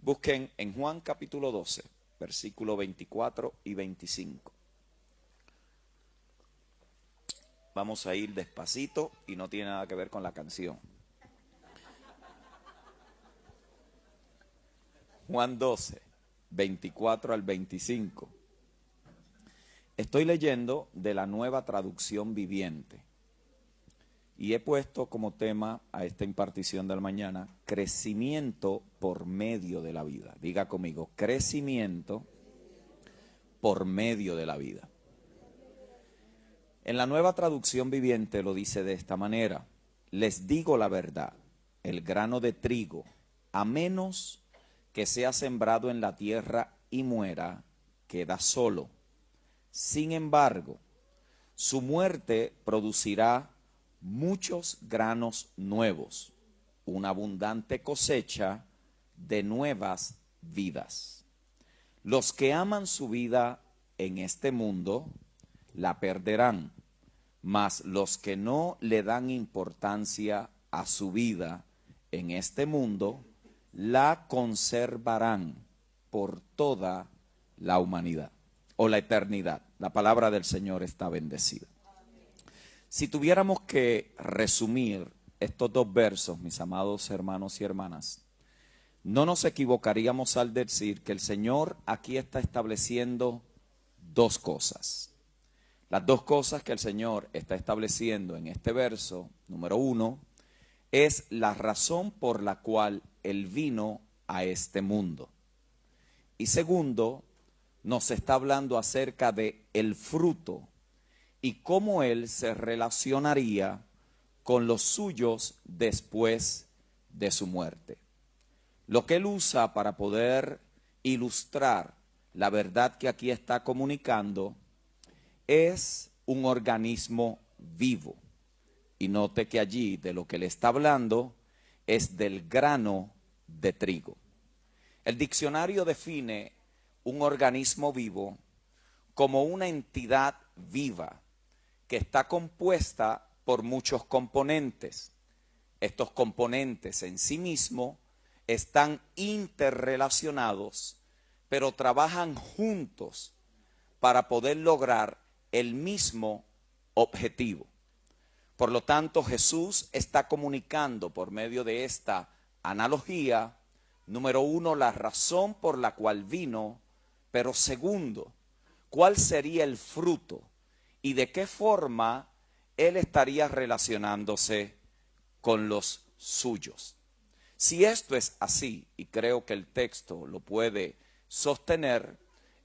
Busquen en Juan capítulo 12, versículo 24 y 25. Vamos a ir despacito y no tiene nada que ver con la canción. Juan 12, 24 al 25. Estoy leyendo de la Nueva Traducción Viviente y he puesto como tema a esta impartición de la mañana, crecimiento por medio de la vida. Diga conmigo, crecimiento por medio de la vida. En la Nueva Traducción Viviente lo dice de esta manera: les digo la verdad, el grano de trigo, a menos que sea sembrado en la tierra y muera, queda solo. Sin embargo, su muerte producirá muchos granos nuevos, una abundante cosecha de nuevas vidas. Los que aman su vida en este mundo la perderán, mas los que no le dan importancia a su vida en este mundo la conservarán por toda la humanidad o la eternidad. La palabra del Señor está bendecida. Si tuviéramos que resumir estos dos versos, mis amados hermanos y hermanas, no nos equivocaríamos al decir que el Señor aquí está estableciendo dos cosas. Las dos cosas que el Señor está estableciendo en este verso, número uno, es la razón por la cual Él vino a este mundo. Y segundo, nos está hablando acerca de el fruto y cómo Él se relacionaría con los suyos después de su muerte. Lo que Él usa para poder ilustrar la verdad que aquí está comunicando es un organismo vivo. Y note que allí de lo que le está hablando es del grano de trigo. El diccionario define un organismo vivo como una entidad viva que está compuesta por muchos componentes. Estos componentes en sí mismos están interrelacionados, pero trabajan juntos para poder lograr el mismo objetivo. Por lo tanto, Jesús está comunicando por medio de esta analogía, número uno, la razón por la cual vino, pero segundo, cuál sería el fruto y de qué forma Él estaría relacionándose con los suyos. Si esto es así, y creo que el texto lo puede sostener,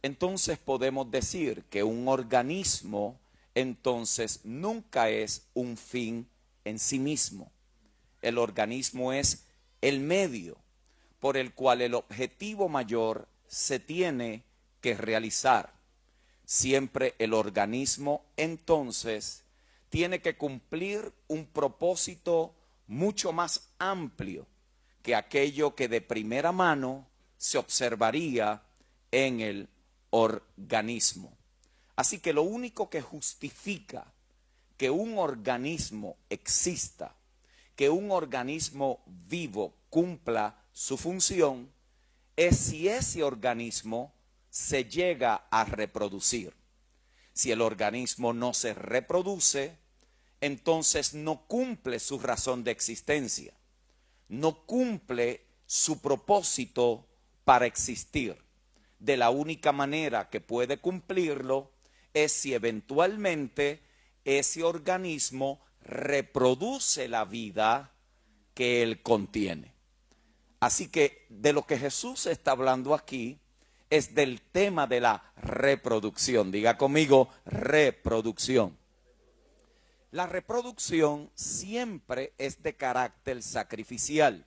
entonces podemos decir que un organismo entonces nunca es un fin en sí mismo. El organismo es el medio por el cual el objetivo mayor se tiene que realizar. Siempre el organismo entonces tiene que cumplir un propósito mucho más amplio que aquello que de primera mano se observaría en el organismo. Así que lo único que justifica que un organismo exista, que un organismo vivo cumpla su función, es si ese organismo se llega a reproducir. Si el organismo no se reproduce, entonces no cumple su razón de existencia, no cumple su propósito para existir. De la única manera que puede cumplirlo es si eventualmente ese organismo reproduce la vida que él contiene. Así que de lo que Jesús está hablando aquí es del tema de la reproducción. Diga conmigo, reproducción. La reproducción siempre es de carácter sacrificial.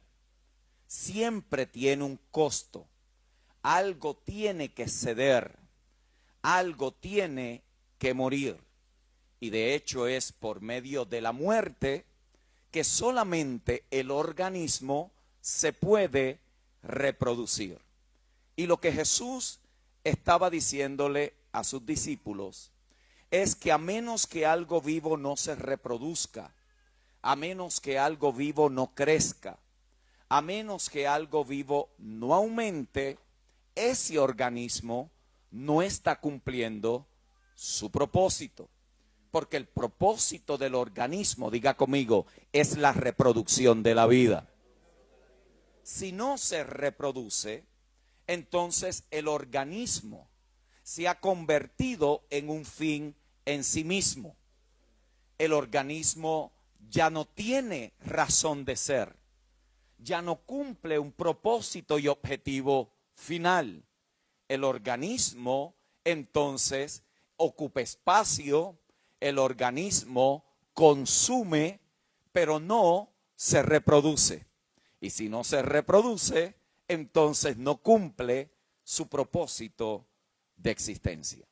Siempre tiene un costo. Algo tiene que ceder. Algo tiene que morir. Y de hecho es por medio de la muerte que solamente el organismo se puede reproducir. Y lo que Jesús estaba diciéndole a sus discípulos es que a menos que algo vivo no se reproduzca, a menos que algo vivo no crezca, a menos que algo vivo no aumente, ese organismo no está cumpliendo su propósito. Porque el propósito del organismo, diga conmigo, es la reproducción de la vida. Si no se reproduce, entonces el organismo se ha convertido en un fin en sí mismo. El organismo ya no tiene razón de ser, ya no cumple un propósito y objetivo final. El organismo entonces ocupa espacio, el organismo consume, pero no se reproduce. Y si no se reproduce, entonces no cumple su propósito de existencia.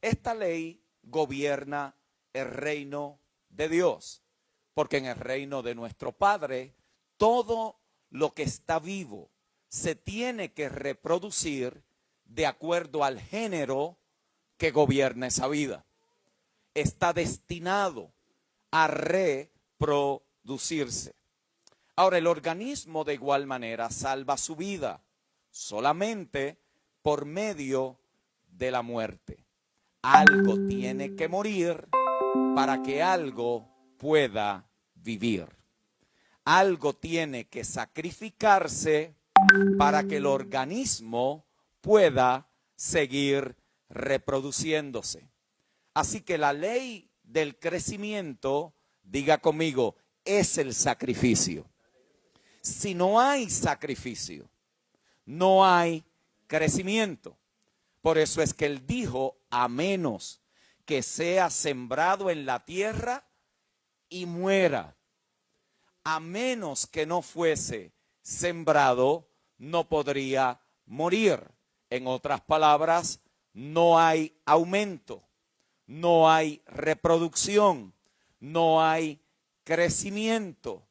Esta ley gobierna el reino de Dios, porque en el reino de nuestro Padre, todo lo que está vivo se tiene que reproducir de acuerdo al género que gobierna esa vida. Está destinado a reproducirse. Ahora, el organismo de igual manera salva su vida solamente por medio de la muerte. Algo tiene que morir para que algo pueda vivir. Algo tiene que sacrificarse para que el organismo pueda seguir reproduciéndose. Así que la ley del crecimiento, diga conmigo, es el sacrificio. Si no hay sacrificio, no hay crecimiento. Por eso es que él dijo, a menos que sea sembrado en la tierra y muera. A menos que no fuese sembrado, no podría morir. En otras palabras, no hay aumento, no hay reproducción, no hay crecimiento,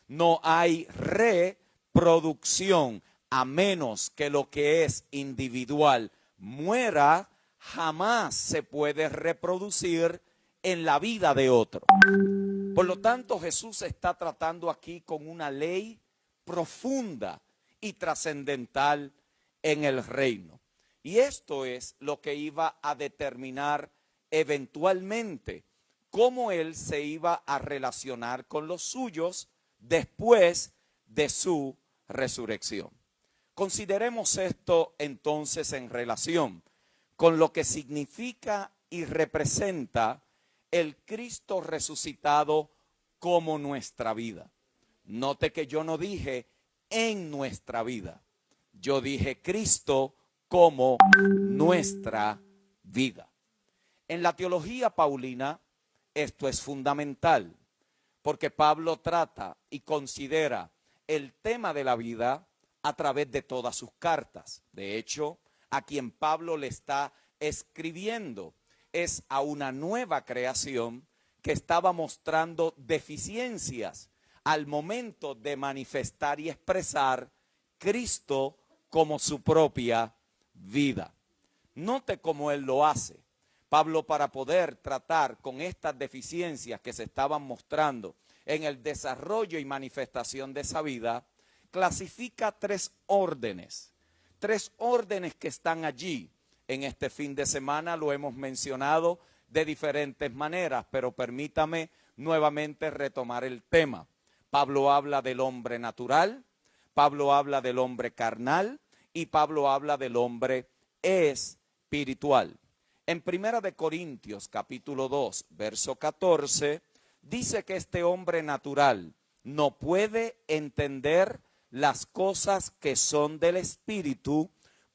no hay reproducción. A menos que lo que es individual muera, jamás se puede reproducir en la vida de otro. Por lo tanto, Jesús está tratando aquí con una ley profunda y trascendental en el reino. Y esto es lo que iba a determinar eventualmente cómo él se iba a relacionar con los suyos después de su resurrección. Consideremos esto entonces en relación con lo que significa y representa el Cristo resucitado como nuestra vida. Note que yo no dije en nuestra vida, yo dije Cristo como nuestra vida. En la teología paulina esto es fundamental, porque Pablo trata y considera el tema de la vida a través de todas sus cartas. De hecho, a quien Pablo le está escribiendo es a una nueva creación que estaba mostrando deficiencias al momento de manifestar y expresar Cristo como su propia vida. Note cómo él lo hace. Pablo, para poder tratar con estas deficiencias que se estaban mostrando en el desarrollo y manifestación de esa vida, clasifica tres órdenes que están allí. En este fin de semana lo hemos mencionado de diferentes maneras, pero permítame nuevamente retomar el tema. Pablo habla del hombre natural, Pablo habla del hombre carnal y Pablo habla del hombre espiritual. En 1 Corintios capítulo 2, verso 14, dice que este hombre natural no puede entender las cosas que son del Espíritu,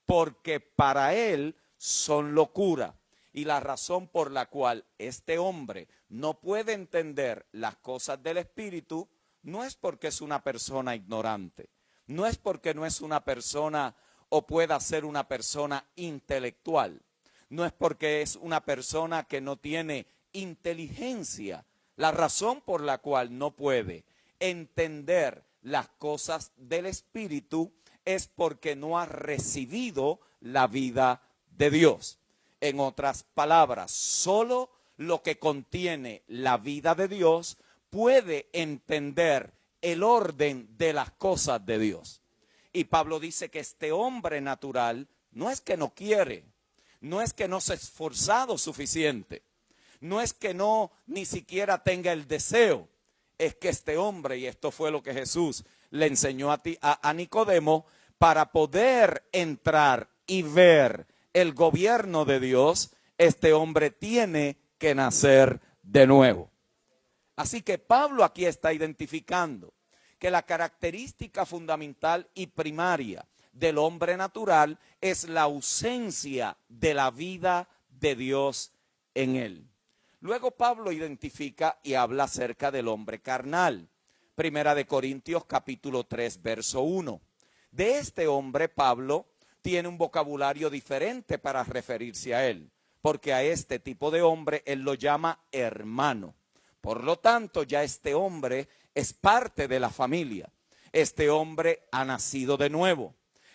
porque para él son locura. Y la razón por la cual este hombre no puede entender las cosas del Espíritu no es porque es una persona ignorante, no es porque no es una persona o pueda ser una persona intelectual, no es porque es una persona que no tiene inteligencia. La razón por la cual no puede entender las cosas del Espíritu es porque no ha recibido la vida de Dios. En otras palabras, solo lo que contiene la vida de Dios puede entender el orden de las cosas de Dios. Y Pablo dice que este hombre natural no es que no quiere, no es que no se ha esforzado suficiente, no es que no ni siquiera tenga el deseo, es que este hombre, y esto fue lo que Jesús le enseñó a Nicodemo, para poder entrar y ver el gobierno de Dios, este hombre tiene que nacer de nuevo. Así que Pablo aquí está identificando que la característica fundamental y primaria del hombre natural es la ausencia de la vida de Dios en él. Luego Pablo identifica y habla acerca del hombre carnal. Primera de Corintios capítulo 3 verso 1. De este hombre Pablo tiene un vocabulario diferente para referirse a él, porque a este tipo de hombre él lo llama hermano. Por lo tanto, ya este hombre es parte de la familia. Este hombre ha nacido de nuevo.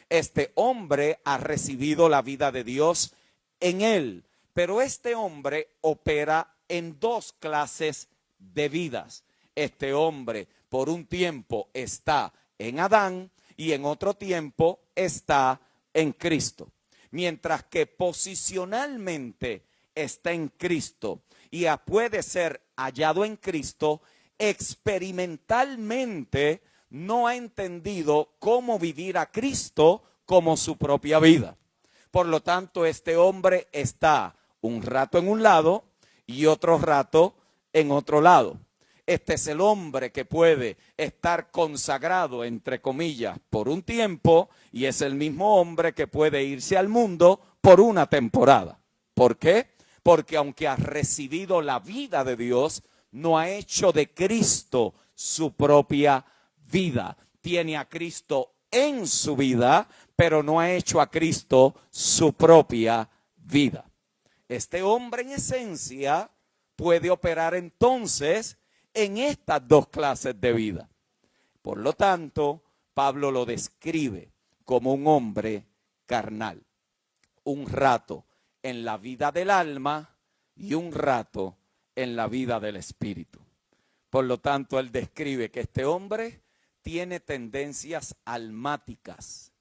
Este hombre ha recibido la vida de Dios en él. Pero este hombre opera en dos clases de vidas. Este hombre por un tiempo está en Adán y en otro tiempo está en Cristo. Mientras que posicionalmente está en Cristo y puede ser hallado en Cristo, experimentalmente no ha entendido cómo vivir a Cristo como su propia vida. Por lo tanto, este hombre está un rato en un lado y otro rato en otro lado. Este es el hombre que puede estar consagrado, entre comillas, por un tiempo, y es el mismo hombre que puede irse al mundo por una temporada. ¿Por qué? Porque aunque ha recibido la vida de Dios, no ha hecho de Cristo su propia vida. Tiene a Cristo en su vida, pero no ha hecho a Cristo su propia vida. Este hombre en esencia puede operar entonces en estas dos clases de vida. Por lo tanto, Pablo lo describe como un hombre carnal. Un rato en la vida del alma y un rato en la vida del espíritu. Por lo tanto, él describe que este hombre tiene tendencias almáticas,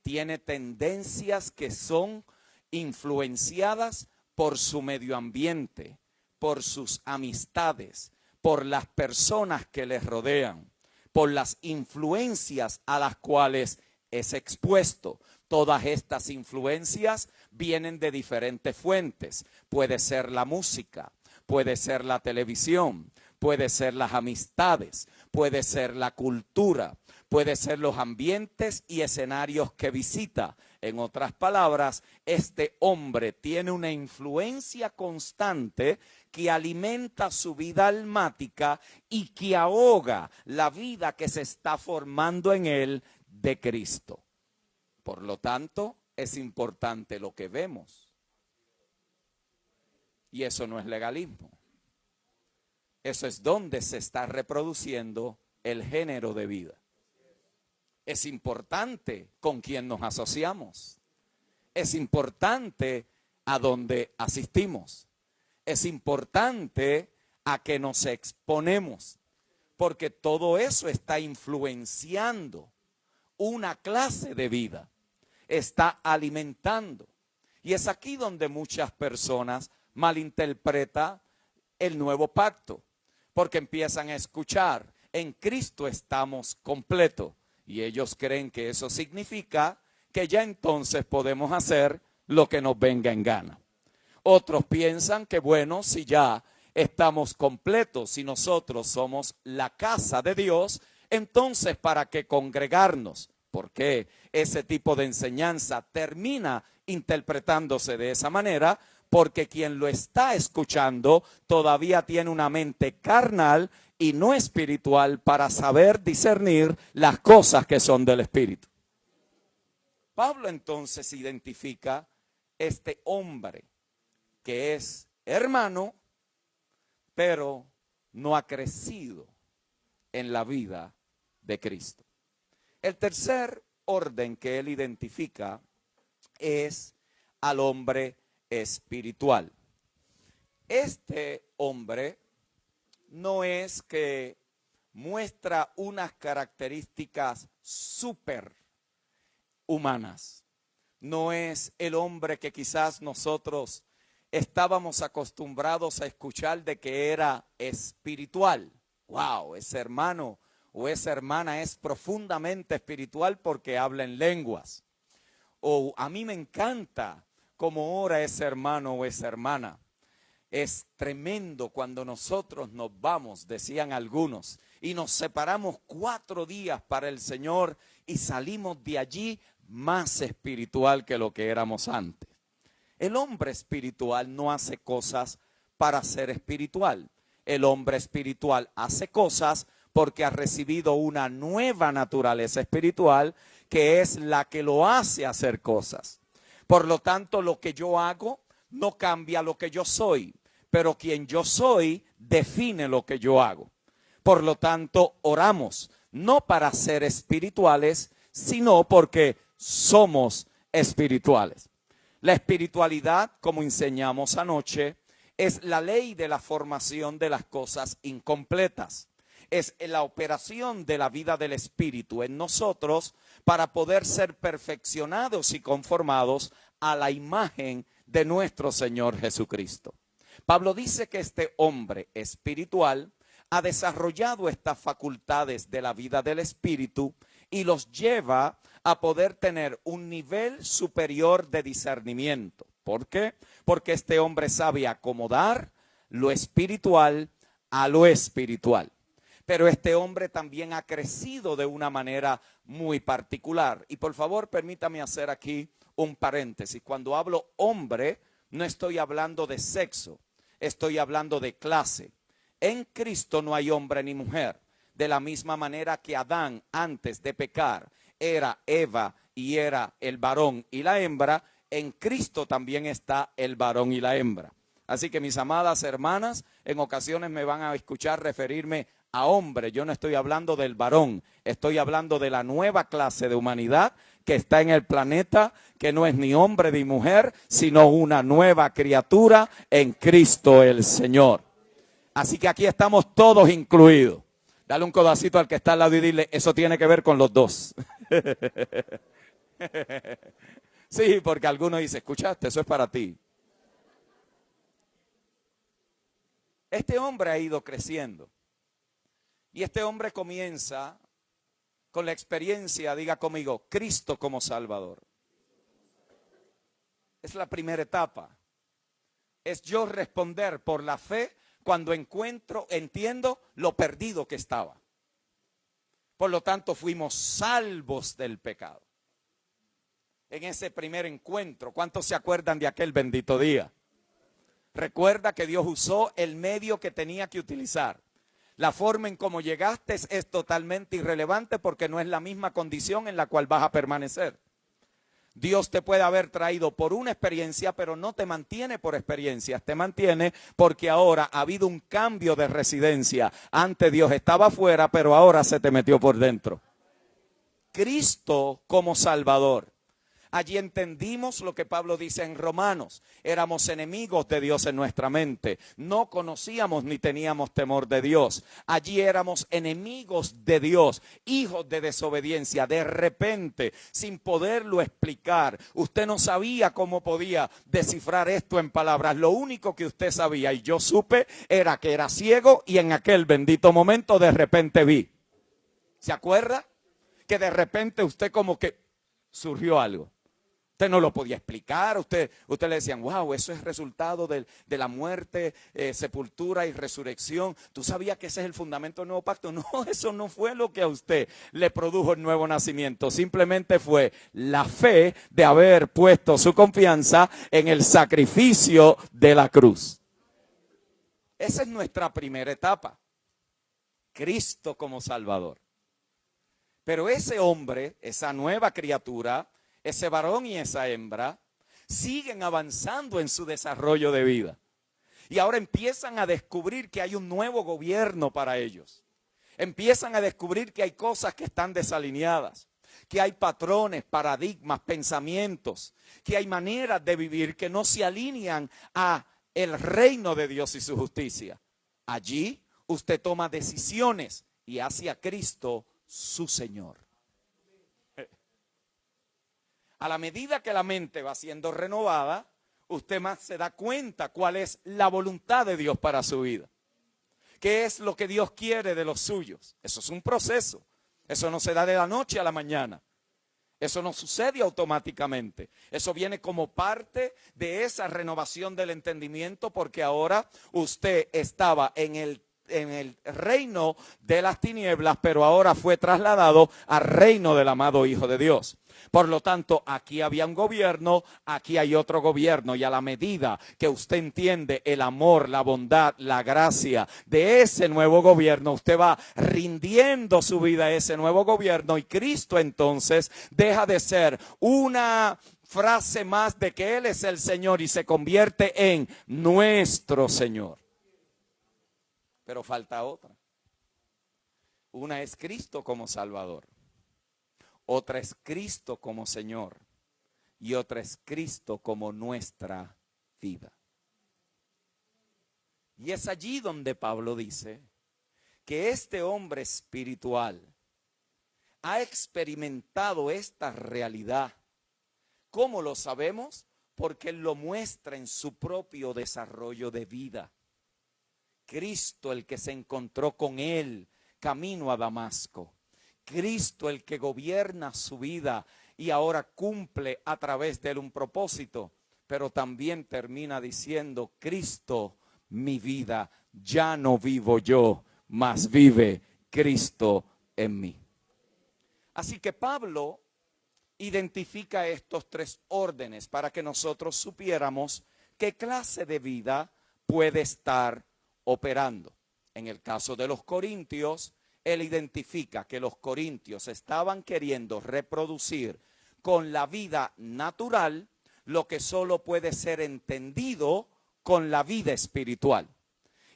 tiene tendencias que son influenciadas por su medio ambiente, por sus amistades, por las personas que les rodean, por las influencias a las cuales es expuesto. Todas estas influencias vienen de diferentes fuentes. Puede ser la música, puede ser la televisión, puede ser las amistades, puede ser la cultura, puede ser los ambientes y escenarios que visita. En otras palabras, este hombre tiene una influencia constante que alimenta su vida almática y que ahoga la vida que se está formando en él de Cristo. Por lo tanto, es importante lo que vemos. Y eso no es legalismo. Eso es donde se está reproduciendo el género de vida. Es importante con quién nos asociamos. Es importante a dónde asistimos. Es importante a qué nos exponemos. Porque todo eso está influenciando una clase de vida. Está alimentando. Y es aquí donde muchas personas malinterpretan el nuevo pacto. Porque empiezan a escuchar, en Cristo estamos completos. Y ellos creen que eso significa que ya entonces podemos hacer lo que nos venga en gana. Otros piensan que bueno, si ya estamos completos, si nosotros somos la casa de Dios, entonces ¿para qué congregarnos? Porque ese tipo de enseñanza termina interpretándose de esa manera, porque quien lo está escuchando todavía tiene una mente carnal y no espiritual para saber discernir las cosas que son del espíritu. Pablo entonces identifica este hombre que es hermano, pero no ha crecido en la vida de Cristo. El tercer orden que él identifica es al hombre espiritual. Este hombre no es que muestra unas características súper humanas. No es el hombre que quizás nosotros estábamos acostumbrados a escuchar de que era espiritual. Wow, ese hermano o esa hermana es profundamente espiritual porque habla en lenguas. O a mí me encanta cómo ora ese hermano o esa hermana. Es tremendo cuando nosotros nos vamos, decían algunos, y nos separamos 4 días para el Señor y salimos de allí más espiritual que lo que éramos antes. El hombre espiritual no hace cosas para ser espiritual. El hombre espiritual hace cosas porque ha recibido una nueva naturaleza espiritual que es la que lo hace hacer cosas. Por lo tanto, lo que yo hago no cambia lo que yo soy, pero quien yo soy define lo que yo hago. Por lo tanto, oramos no para ser espirituales, sino porque somos espirituales. La espiritualidad, como enseñamos anoche, es la ley de la formación de las cosas incompletas. Es la operación de la vida del Espíritu en nosotros para poder ser perfeccionados y conformados a la imagen de nuestro Señor Jesucristo. Pablo dice que este hombre espiritual ha desarrollado estas facultades de la vida del Espíritu y los lleva a poder tener un nivel superior de discernimiento. ¿Por qué? Porque este hombre sabe acomodar lo espiritual a lo espiritual. Pero este hombre también ha crecido de una manera muy particular. Y por favor, permítame hacer aquí un paréntesis. Cuando hablo hombre, no estoy hablando de sexo, estoy hablando de clase. En Cristo no hay hombre ni mujer. De la misma manera que Adán, antes de pecar, era Eva y era el varón y la hembra, en Cristo también está el varón y la hembra. Así que mis amadas hermanas, en ocasiones me van a escuchar referirme a hombre. Yo no estoy hablando del varón, estoy hablando de la nueva clase de humanidad que está en el planeta, que no es ni hombre ni mujer, sino una nueva criatura en Cristo el Señor. Así que aquí estamos todos incluidos. Dale un codacito al que está al lado y dile, eso tiene que ver con los dos. Sí, porque alguno dice, escuchaste, eso es para ti. Este hombre ha ido creciendo. Y este hombre comienza con la experiencia, diga conmigo, Cristo como Salvador. Es la primera etapa. Es yo responder por la fe cuando entiendo lo perdido que estaba. Por lo tanto, fuimos salvos del pecado. En ese primer encuentro, ¿cuántos se acuerdan de aquel bendito día? Recuerda que Dios usó el medio que tenía que utilizar. La forma en cómo llegaste es totalmente irrelevante porque no es la misma condición en la cual vas a permanecer. Dios te puede haber traído por una experiencia, pero no te mantiene por experiencias, te mantiene porque ahora ha habido un cambio de residencia. Antes Dios estaba afuera, pero ahora se te metió por dentro. Cristo como Salvador. Allí entendimos lo que Pablo dice en Romanos. Éramos enemigos de Dios en nuestra mente. No conocíamos ni teníamos temor de Dios. Allí éramos enemigos de Dios, hijos de desobediencia. De repente, sin poderlo explicar, usted no sabía cómo podía descifrar esto en palabras. Lo único que usted sabía, y yo supe, era que era ciego y en aquel bendito momento de repente vi. ¿Se acuerda? Que de repente usted como que surgió algo. Usted no lo podía explicar, usted le decían, wow, eso es resultado de la muerte, sepultura y resurrección. ¿Tú sabías que ese es el fundamento del nuevo pacto? No, eso no fue lo que a usted le produjo el nuevo nacimiento. Simplemente fue la fe de haber puesto su confianza en el sacrificio de la cruz. Esa es nuestra primera etapa. Cristo como Salvador. Pero ese hombre, esa nueva criatura, ese varón y esa hembra, siguen avanzando en su desarrollo de vida. Y ahora empiezan a descubrir que hay un nuevo gobierno para ellos. Empiezan a descubrir que hay cosas que están desalineadas, que hay patrones, paradigmas, pensamientos, que hay maneras de vivir que no se alinean a el reino de Dios y su justicia. Allí usted toma decisiones y hacia Cristo su Señor. A la medida que la mente va siendo renovada, usted más se da cuenta cuál es la voluntad de Dios para su vida. ¿Qué es lo que Dios quiere de los suyos? Eso es un proceso. Eso no se da de la noche a la mañana. Eso no sucede automáticamente. Eso viene como parte de esa renovación del entendimiento, porque ahora usted estaba en el reino de las tinieblas, pero ahora fue trasladado al reino del amado Hijo de Dios. Por lo tanto, aquí había un gobierno, aquí hay otro gobierno, y a la medida que usted entiende el amor, la bondad, la gracia de ese nuevo gobierno, usted va rindiendo su vida a ese nuevo gobierno, y Cristo entonces deja de ser una frase más de que Él es el Señor y se convierte en nuestro Señor. Pero falta otra. Una es Cristo como Salvador. Otra es Cristo como Señor. Y otra es Cristo como nuestra vida. Y es allí donde Pablo dice que este hombre espiritual ha experimentado esta realidad. ¿Cómo lo sabemos? Porque Él lo muestra en su propio desarrollo de vida. Cristo, el que se encontró con él camino a Damasco. Cristo, el que gobierna su vida y ahora cumple a través de él un propósito. Pero también termina diciendo: Cristo, mi vida, ya no vivo yo, mas vive Cristo en mí. Así que Pablo identifica estos tres órdenes para que nosotros supiéramos qué clase de vida puede estar operando. En el caso de los corintios, él identifica que los corintios estaban queriendo reproducir con la vida natural lo que solo puede ser entendido con la vida espiritual.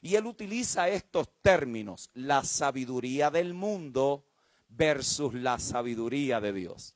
Y él utiliza estos términos: la sabiduría del mundo versus la sabiduría de Dios.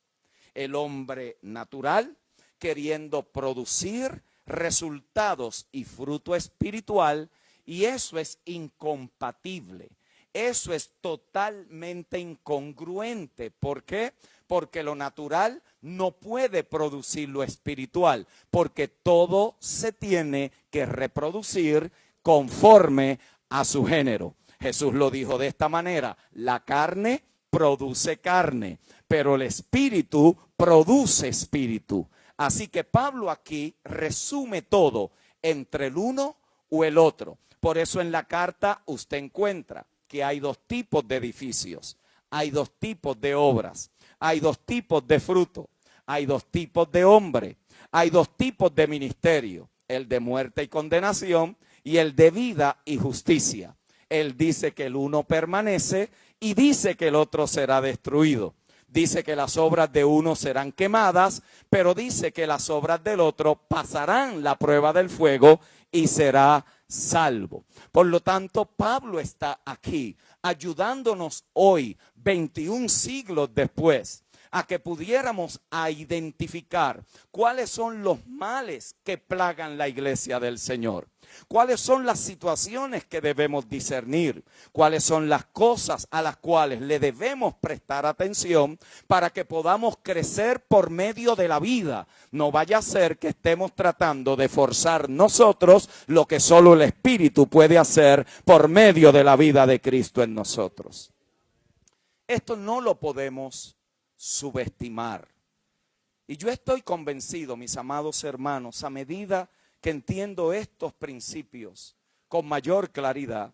El hombre natural queriendo producir resultados y fruto espiritual, y eso es incompatible, eso es totalmente incongruente. ¿Por qué? Porque lo natural no puede producir lo espiritual, porque todo se tiene que reproducir conforme a su género. Jesús lo dijo de esta manera: la carne produce carne, pero el espíritu produce espíritu. Así que Pablo aquí resume todo entre el uno o el otro. Por eso en la carta usted encuentra que hay dos tipos de edificios, hay dos tipos de obras, hay dos tipos de fruto, hay dos tipos de hombre, hay dos tipos de ministerio: el de muerte y condenación y el de vida y justicia. Él dice que el uno permanece y dice que el otro será destruido. Dice que las obras de uno serán quemadas, pero dice que las obras del otro pasarán la prueba del fuego y será salvo. Por lo tanto, Pablo está aquí ayudándonos hoy, 21 siglos después, a que pudiéramos a identificar cuáles son los males que plagan la iglesia del Señor. ¿Cuáles son las situaciones que debemos discernir? ¿Cuáles son las cosas a las cuales le debemos prestar atención para que podamos crecer por medio de la vida? No vaya a ser que estemos tratando de forzar nosotros lo que solo el Espíritu puede hacer por medio de la vida de Cristo en nosotros. Esto no lo podemos subestimar. Y yo estoy convencido, mis amados hermanos, a medida que entiendo estos principios con mayor claridad,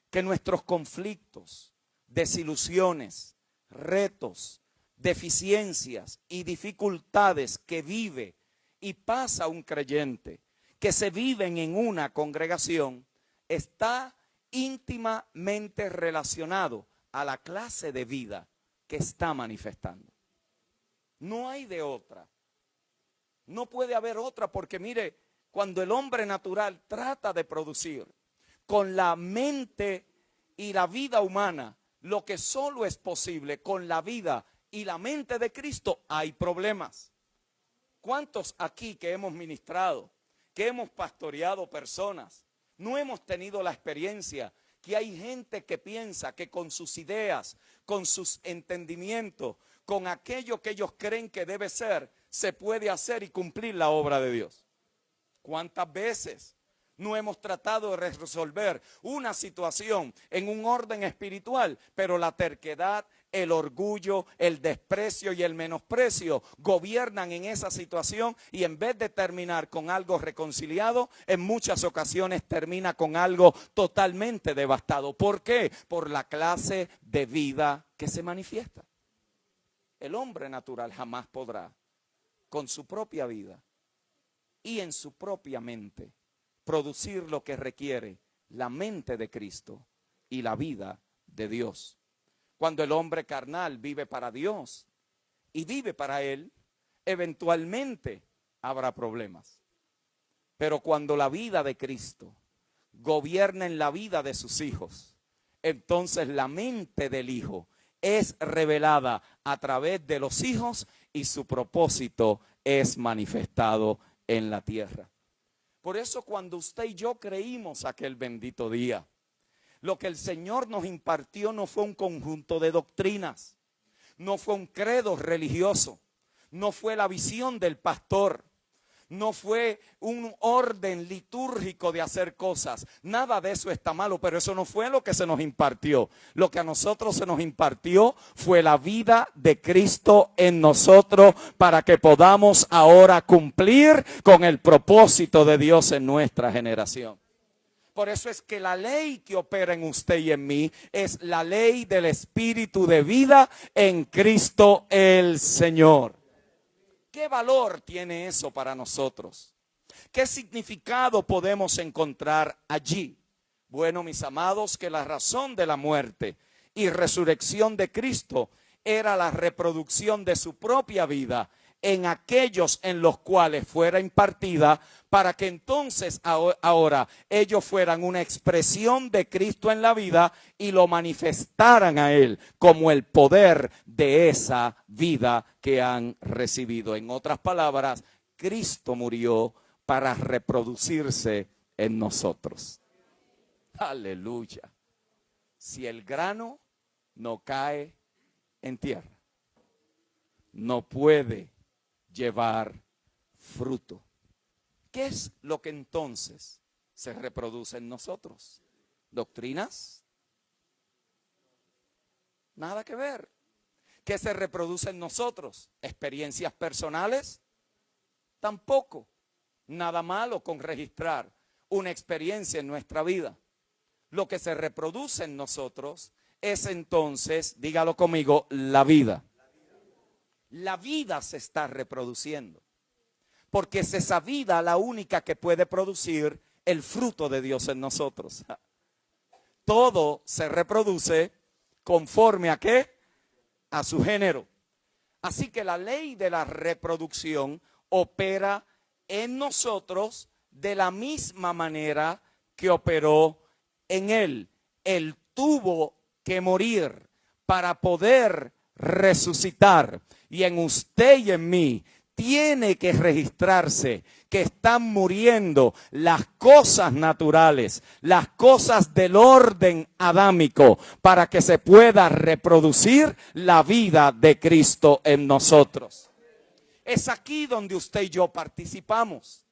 que nuestros conflictos, desilusiones, retos, deficiencias y dificultades que vive y pasa un creyente, que se viven en una congregación, está íntimamente relacionado a la clase de vida que está manifestando. No hay de otra. No puede haber otra, porque mire, cuando el hombre natural trata de producir con la mente y la vida humana lo que solo es posible con la vida y la mente de Cristo, hay problemas. ¿Cuántos aquí que hemos ministrado, que hemos pastoreado personas, no hemos tenido la experiencia que hay gente que piensa que con sus ideas, con sus entendimientos, con aquello que ellos creen que debe ser, se puede hacer y cumplir la obra de Dios. ¿Cuántas veces no hemos tratado de resolver una situación en un orden espiritual, pero la terquedad, el orgullo, el desprecio y el menosprecio gobiernan en esa situación, y en vez de terminar con algo reconciliado, en muchas ocasiones termina con algo totalmente devastado? ¿Por qué? Por la clase de vida que se manifiesta. El hombre natural jamás podrá, con su propia vida y en su propia mente, producir lo que requiere la mente de Cristo y la vida de Dios. Cuando el hombre carnal vive para Dios y vive para Él, eventualmente habrá problemas. Pero cuando la vida de Cristo gobierna en la vida de sus hijos, entonces la mente del Hijo es revelada a través de los hijos y su propósito es manifestado en la tierra. Por eso cuando usted y yo creímos aquel bendito día, lo que el Señor nos impartió no fue un conjunto de doctrinas, no fue un credo religioso, no fue la visión del pastor, no fue un orden litúrgico de hacer cosas. Nada de eso está malo, pero eso no fue lo que se nos impartió. Lo que a nosotros se nos impartió fue la vida de Cristo en nosotros, para que podamos ahora cumplir con el propósito de Dios en nuestra generación. Por eso es que la ley que opera en usted y en mí es la ley del Espíritu de vida en Cristo el Señor. ¿Qué valor tiene eso para nosotros? ¿Qué significado podemos encontrar allí? Bueno, mis amados, que la razón de la muerte y resurrección de Cristo era la reproducción de su propia vida en aquellos en los cuales fuera impartida, para que entonces ahora ellos fueran una expresión de Cristo en la vida y lo manifestaran a Él como el poder de esa vida que han recibido. En otras palabras, Cristo murió para reproducirse en nosotros. Aleluya. Si el grano no cae en tierra, no puede llevar fruto. ¿Qué es lo que entonces se reproduce en nosotros? ¿Doctrinas? Nada que ver. ¿Qué se reproduce en nosotros? ¿Experiencias personales? Tampoco. Nada malo con registrar una experiencia en nuestra vida. Lo que se reproduce en nosotros es entonces, dígalo conmigo, la vida. La vida se está reproduciendo, porque es esa vida la única que puede producir el fruto de Dios en nosotros. Todo se reproduce conforme a ¿qué? A su género. Así que la ley de la reproducción opera en nosotros de la misma manera que operó en Él. Él tuvo que morir para poder resucitar. Y en usted y en mí tiene que registrarse que están muriendo las cosas naturales, las cosas del orden adámico, para que se pueda reproducir la vida de Cristo en nosotros. Es aquí donde usted y yo participamos.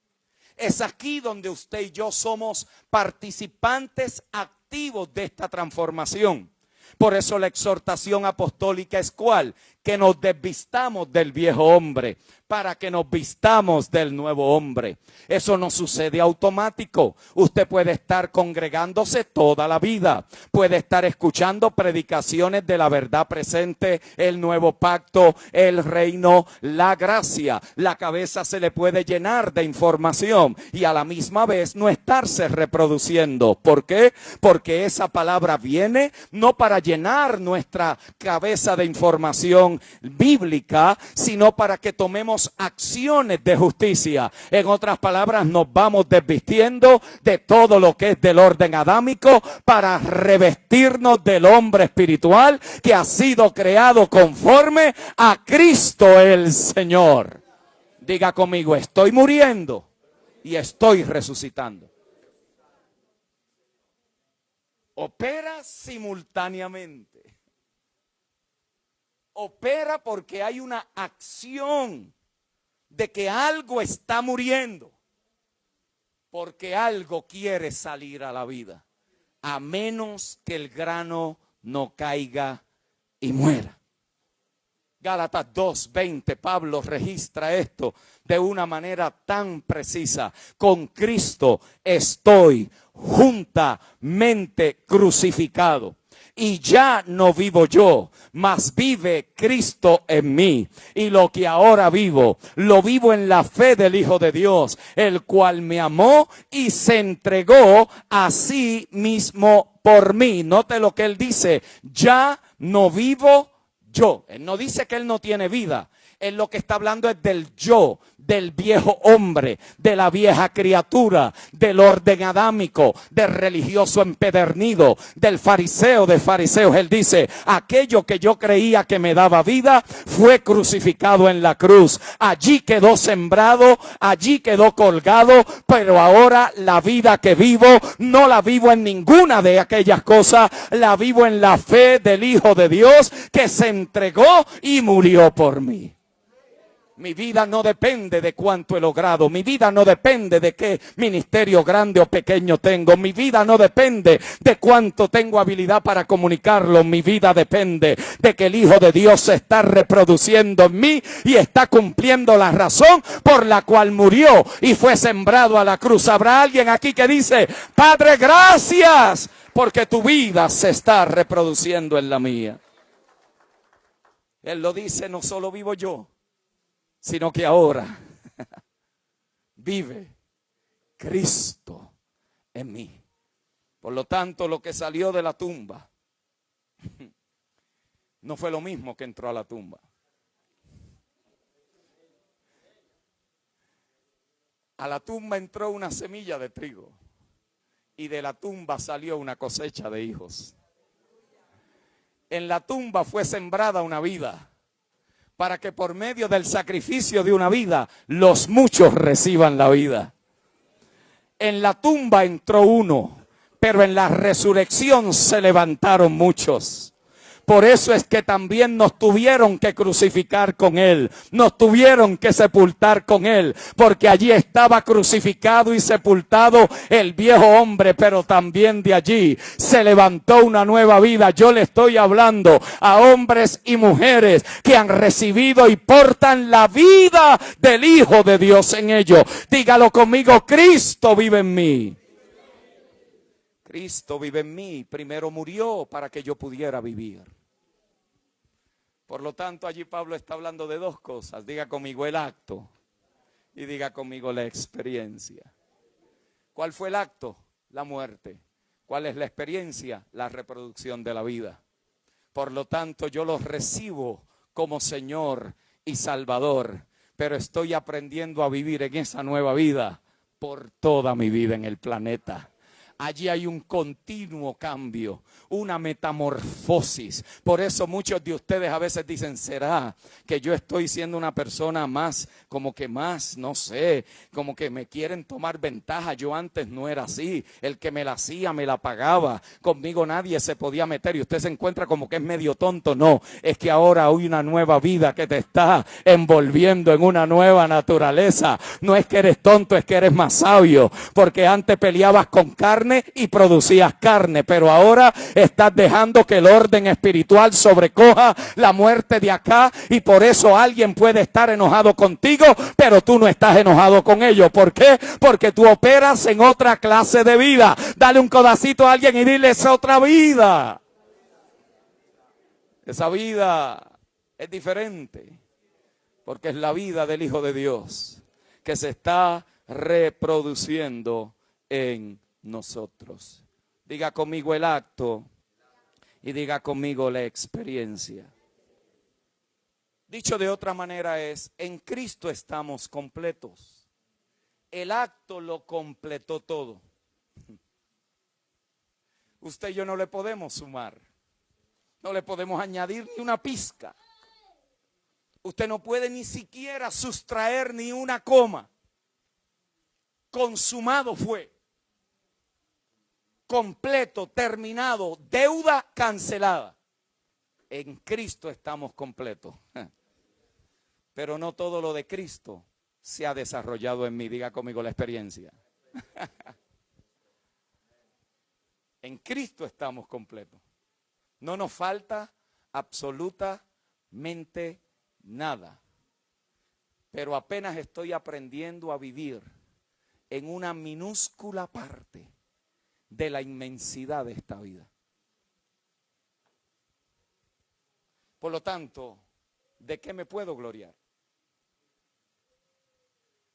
Es aquí donde usted y yo somos participantes activos de esta transformación. Por eso la exhortación apostólica es ¿cuál? Que nos desvistamos del viejo hombre para que nos vistamos del nuevo hombre. Eso no sucede automático. Usted puede estar congregándose toda la vida, puede estar escuchando predicaciones de la verdad presente, el nuevo pacto, el reino, la gracia. La cabeza se le puede llenar de información y a la misma vez no estarse reproduciendo. ¿Por qué? Porque esa palabra viene no para llenar nuestra cabeza de información bíblica, sino para que tomemos acciones de justicia. En otras palabras, nos vamos desvistiendo de todo lo que es del orden adámico para revestirnos del hombre espiritual que ha sido creado conforme a Cristo el Señor. Diga conmigo, estoy muriendo y estoy resucitando. opera simultáneamente. Opera porque hay una acción de que algo está muriendo, porque algo quiere salir a la vida, a menos que el grano no caiga y muera. Gálatas 2:20, Pablo registra esto de una manera tan precisa. Con Cristo estoy juntamente crucificado. Y ya no vivo yo, mas vive Cristo en mí. Y lo que ahora vivo, lo vivo en la fe del Hijo de Dios, el cual me amó y se entregó a sí mismo por mí. Note lo que él dice, ya no vivo yo. Él no dice que él no tiene vida. Él lo que está hablando es del yo, del viejo hombre, de la vieja criatura, del orden adámico, del religioso empedernido, del fariseo de fariseos. Él dice, aquello que yo creía que me daba vida fue crucificado en la cruz. Allí quedó sembrado, allí quedó colgado, pero ahora la vida que vivo no la vivo en ninguna de aquellas cosas, la vivo en la fe del Hijo de Dios que se entregó y murió por mí. Mi vida no depende de cuánto he logrado. Mi vida no depende de qué ministerio grande o pequeño tengo. Mi vida no depende de cuánto tengo habilidad para comunicarlo. Mi vida depende de que el Hijo de Dios se está reproduciendo en mí y está cumpliendo la razón por la cual murió y fue sembrado a la cruz. ¿Habrá alguien aquí que dice, Padre, gracias porque tu vida se está reproduciendo en la mía? Él lo dice, no solo vivo yo, sino que ahora vive Cristo en mí. Por lo tanto, lo que salió de la tumba no fue lo mismo que entró a la tumba. A la tumba entró una semilla de trigo y de la tumba salió una cosecha de hijos. En la tumba fue sembrada una vida, para que por medio del sacrificio de una vida, los muchos reciban la vida. En la tumba entró uno, pero en la resurrección se levantaron muchos. Por eso es que también nos tuvieron que crucificar con Él, nos tuvieron que sepultar con Él, porque allí estaba crucificado y sepultado el viejo hombre, pero también de allí se levantó una nueva vida. Yo le estoy hablando a hombres y mujeres que han recibido y portan la vida del Hijo de Dios en ellos. Dígalo conmigo, Cristo vive en mí. Cristo vive en mí, primero murió para que yo pudiera vivir. Por lo tanto, allí Pablo está hablando de dos cosas. Diga conmigo el acto y diga conmigo la experiencia. ¿Cuál fue el acto? La muerte. ¿Cuál es la experiencia? La reproducción de la vida. Por lo tanto, yo los recibo como Señor y Salvador, pero estoy aprendiendo a vivir en esa nueva vida por toda mi vida en el planeta. Allí hay un continuo cambio, una metamorfosis. Por eso muchos de ustedes a veces dicen, ¿será que yo estoy siendo una persona más, como que más, no sé, como que me quieren tomar ventaja? Yo antes no era así, el que me la hacía me la pagaba, conmigo nadie se podía meter y usted se encuentra como que es medio tonto. No, es que ahora hay una nueva vida que te está envolviendo en una nueva naturaleza. No es que eres tonto, es que eres más sabio, porque antes peleabas con carne y producías carne, pero ahora estás dejando que el orden espiritual sobrecoja la muerte de acá, y por eso alguien puede estar enojado contigo, pero tú no estás enojado con ellos. ¿Por qué? Porque tú operas en otra clase de vida. Dale un codacito a alguien y dile, es otra vida. Esa vida es diferente, porque es la vida del Hijo de Dios que se está reproduciendo en nosotros. Diga conmigo el acto y diga conmigo la experiencia. Dicho de otra manera es, en Cristo estamos completos. El acto lo completó todo. Usted y yo no le podemos sumar, no le podemos añadir ni una pizca. Usted no puede ni siquiera sustraer ni una coma. Consumado fue. completo, terminado, deuda cancelada. En Cristo estamos completos. Pero no todo lo de Cristo se ha desarrollado en mí. Diga conmigo la experiencia. En Cristo estamos completos. No nos falta absolutamente nada. Pero apenas estoy aprendiendo a vivir en una minúscula parte de la inmensidad de esta vida. Por lo tanto, ¿de qué me puedo gloriar?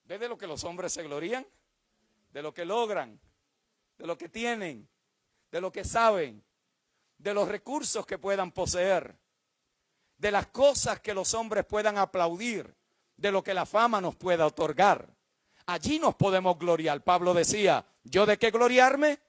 ¿Ve de lo que los hombres se glorían? De lo que logran, de lo que tienen, de lo que saben, de los recursos que puedan poseer, de las cosas que los hombres puedan aplaudir, de lo que la fama nos pueda otorgar. Allí nos podemos gloriar. Pablo decía, ¿yo de qué gloriarme?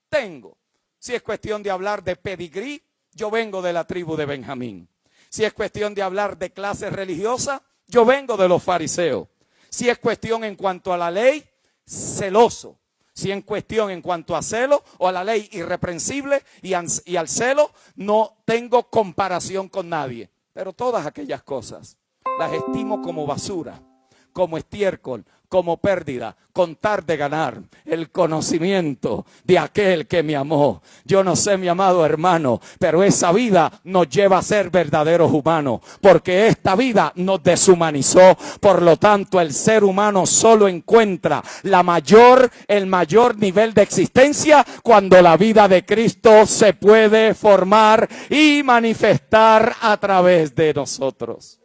Tengo. Si es cuestión de hablar de pedigrí, yo vengo de la tribu de Benjamín. Si es cuestión de hablar de clase religiosa, yo vengo de los fariseos. Si es cuestión en cuanto a la ley, celoso. Si es cuestión en cuanto a celo o a la ley irreprensible y al celo, no tengo comparación con nadie. Pero todas aquellas cosas las estimo como basura, como estiércol, como pérdida, con tal de ganar el conocimiento de aquel que me amó. Yo no sé, mi amado hermano, pero esa vida nos lleva a ser verdaderos humanos, porque esta vida nos deshumanizó. Por lo tanto, el ser humano solo encuentra el mayor nivel de existencia cuando la vida de Cristo se puede formar y manifestar a través de nosotros.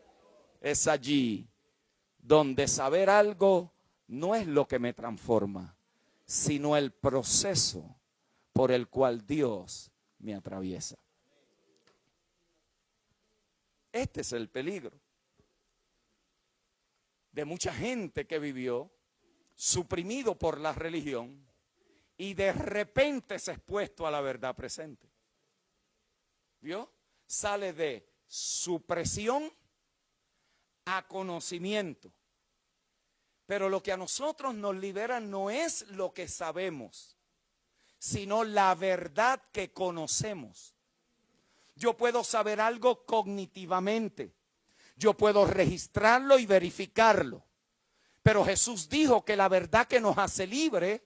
Es allí donde saber algo no es lo que me transforma, sino el proceso por el cual Dios me atraviesa. Este es el peligro de mucha gente que vivió suprimido por la religión y de repente es expuesto a la verdad presente. ¿Vio? Sale de supresión a conocimiento. Pero lo que a nosotros nos libera no es lo que sabemos, sino la verdad que conocemos. Yo puedo saber algo cognitivamente, yo puedo registrarlo y verificarlo, pero Jesús dijo que la verdad que nos hace libre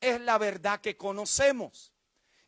es la verdad que conocemos.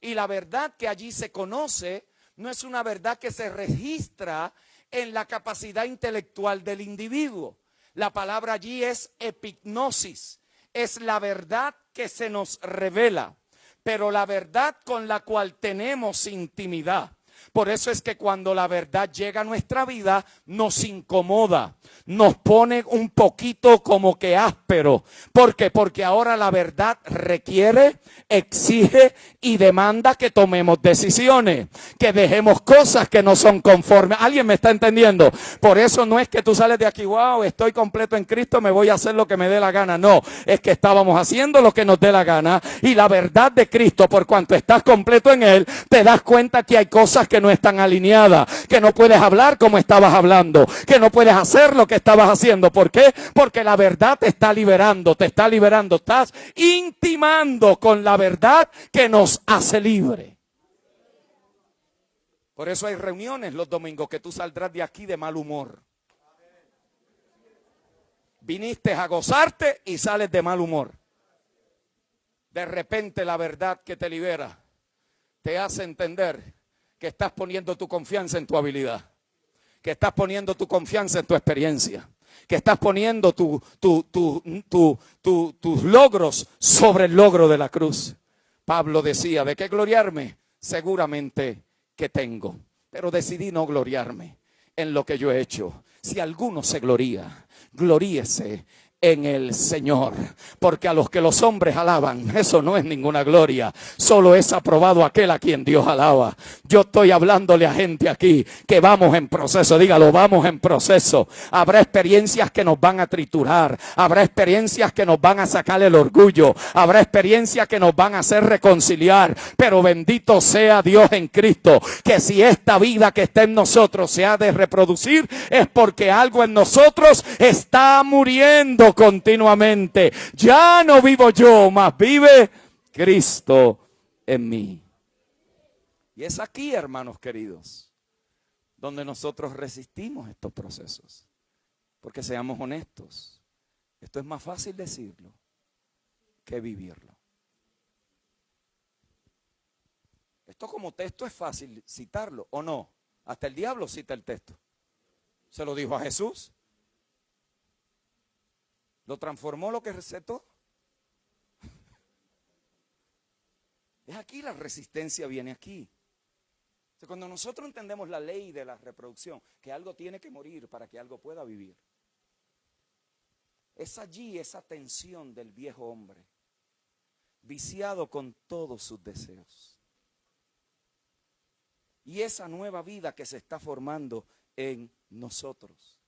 Y la verdad que allí se conoce no es una verdad que se registra en la capacidad intelectual del individuo. La palabra allí es epignosis, es la verdad que se nos revela, pero la verdad con la cual tenemos intimidad. Por eso es que cuando la verdad llega a nuestra vida, nos incomoda, nos pone un poquito como que áspero. ¿Por qué? Porque ahora la verdad requiere, exige y demanda que tomemos decisiones, que dejemos cosas que no son conformes. ¿Alguien me está entendiendo? Por eso no es que tú sales de aquí, wow, estoy completo en Cristo, me voy a hacer lo que me dé la gana. No, es que estábamos haciendo lo que nos dé la gana y la verdad de Cristo, por cuanto estás completo en Él, te das cuenta que hay cosas que no están alineadas, que no puedes hablar como estabas hablando, que no puedes hacer lo que estabas haciendo. ¿Por qué? Porque la verdad te está liberando, estás intimando con la verdad que nos hace libre. Por eso hay reuniones los domingos que tú saldrás de aquí de mal humor. Viniste a gozarte y sales de mal humor. De repente la verdad que te libera te hace entender que estás poniendo tu confianza en tu habilidad, que estás poniendo tu confianza en tu experiencia, que estás poniendo tus logros sobre el logro de la cruz. Pablo decía, ¿de qué gloriarme? Seguramente que tengo, pero decidí no gloriarme en lo que yo he hecho. Si alguno se gloría, gloríese en el Señor, porque a los que los hombres alaban, eso no es ninguna gloria, solo es aprobado aquel a quien Dios alaba. Yo estoy hablándole a gente aquí que vamos en proceso, dígalo, vamos en proceso. Habrá experiencias que nos van a triturar, habrá experiencias que nos van a sacar el orgullo, habrá experiencias que nos van a hacer reconciliar, pero bendito sea Dios en Cristo, que si esta vida que está en nosotros se ha de reproducir, es porque algo en nosotros está muriendo continuamente. Ya no vivo yo, mas vive Cristo en mí. Y es aquí, hermanos queridos, donde nosotros resistimos estos procesos. Porque seamos honestos, esto es más fácil decirlo que vivirlo. Esto como texto es fácil citarlo, ¿o no? Hasta el diablo cita el texto. Se lo dijo a Jesús. ¿Lo transformó lo que recetó? Es aquí, la resistencia viene aquí. Entonces, cuando nosotros entendemos la ley de la reproducción, que algo tiene que morir para que algo pueda vivir, es allí esa tensión del viejo hombre, viciado con todos sus deseos. Y esa nueva vida que se está formando en nosotros.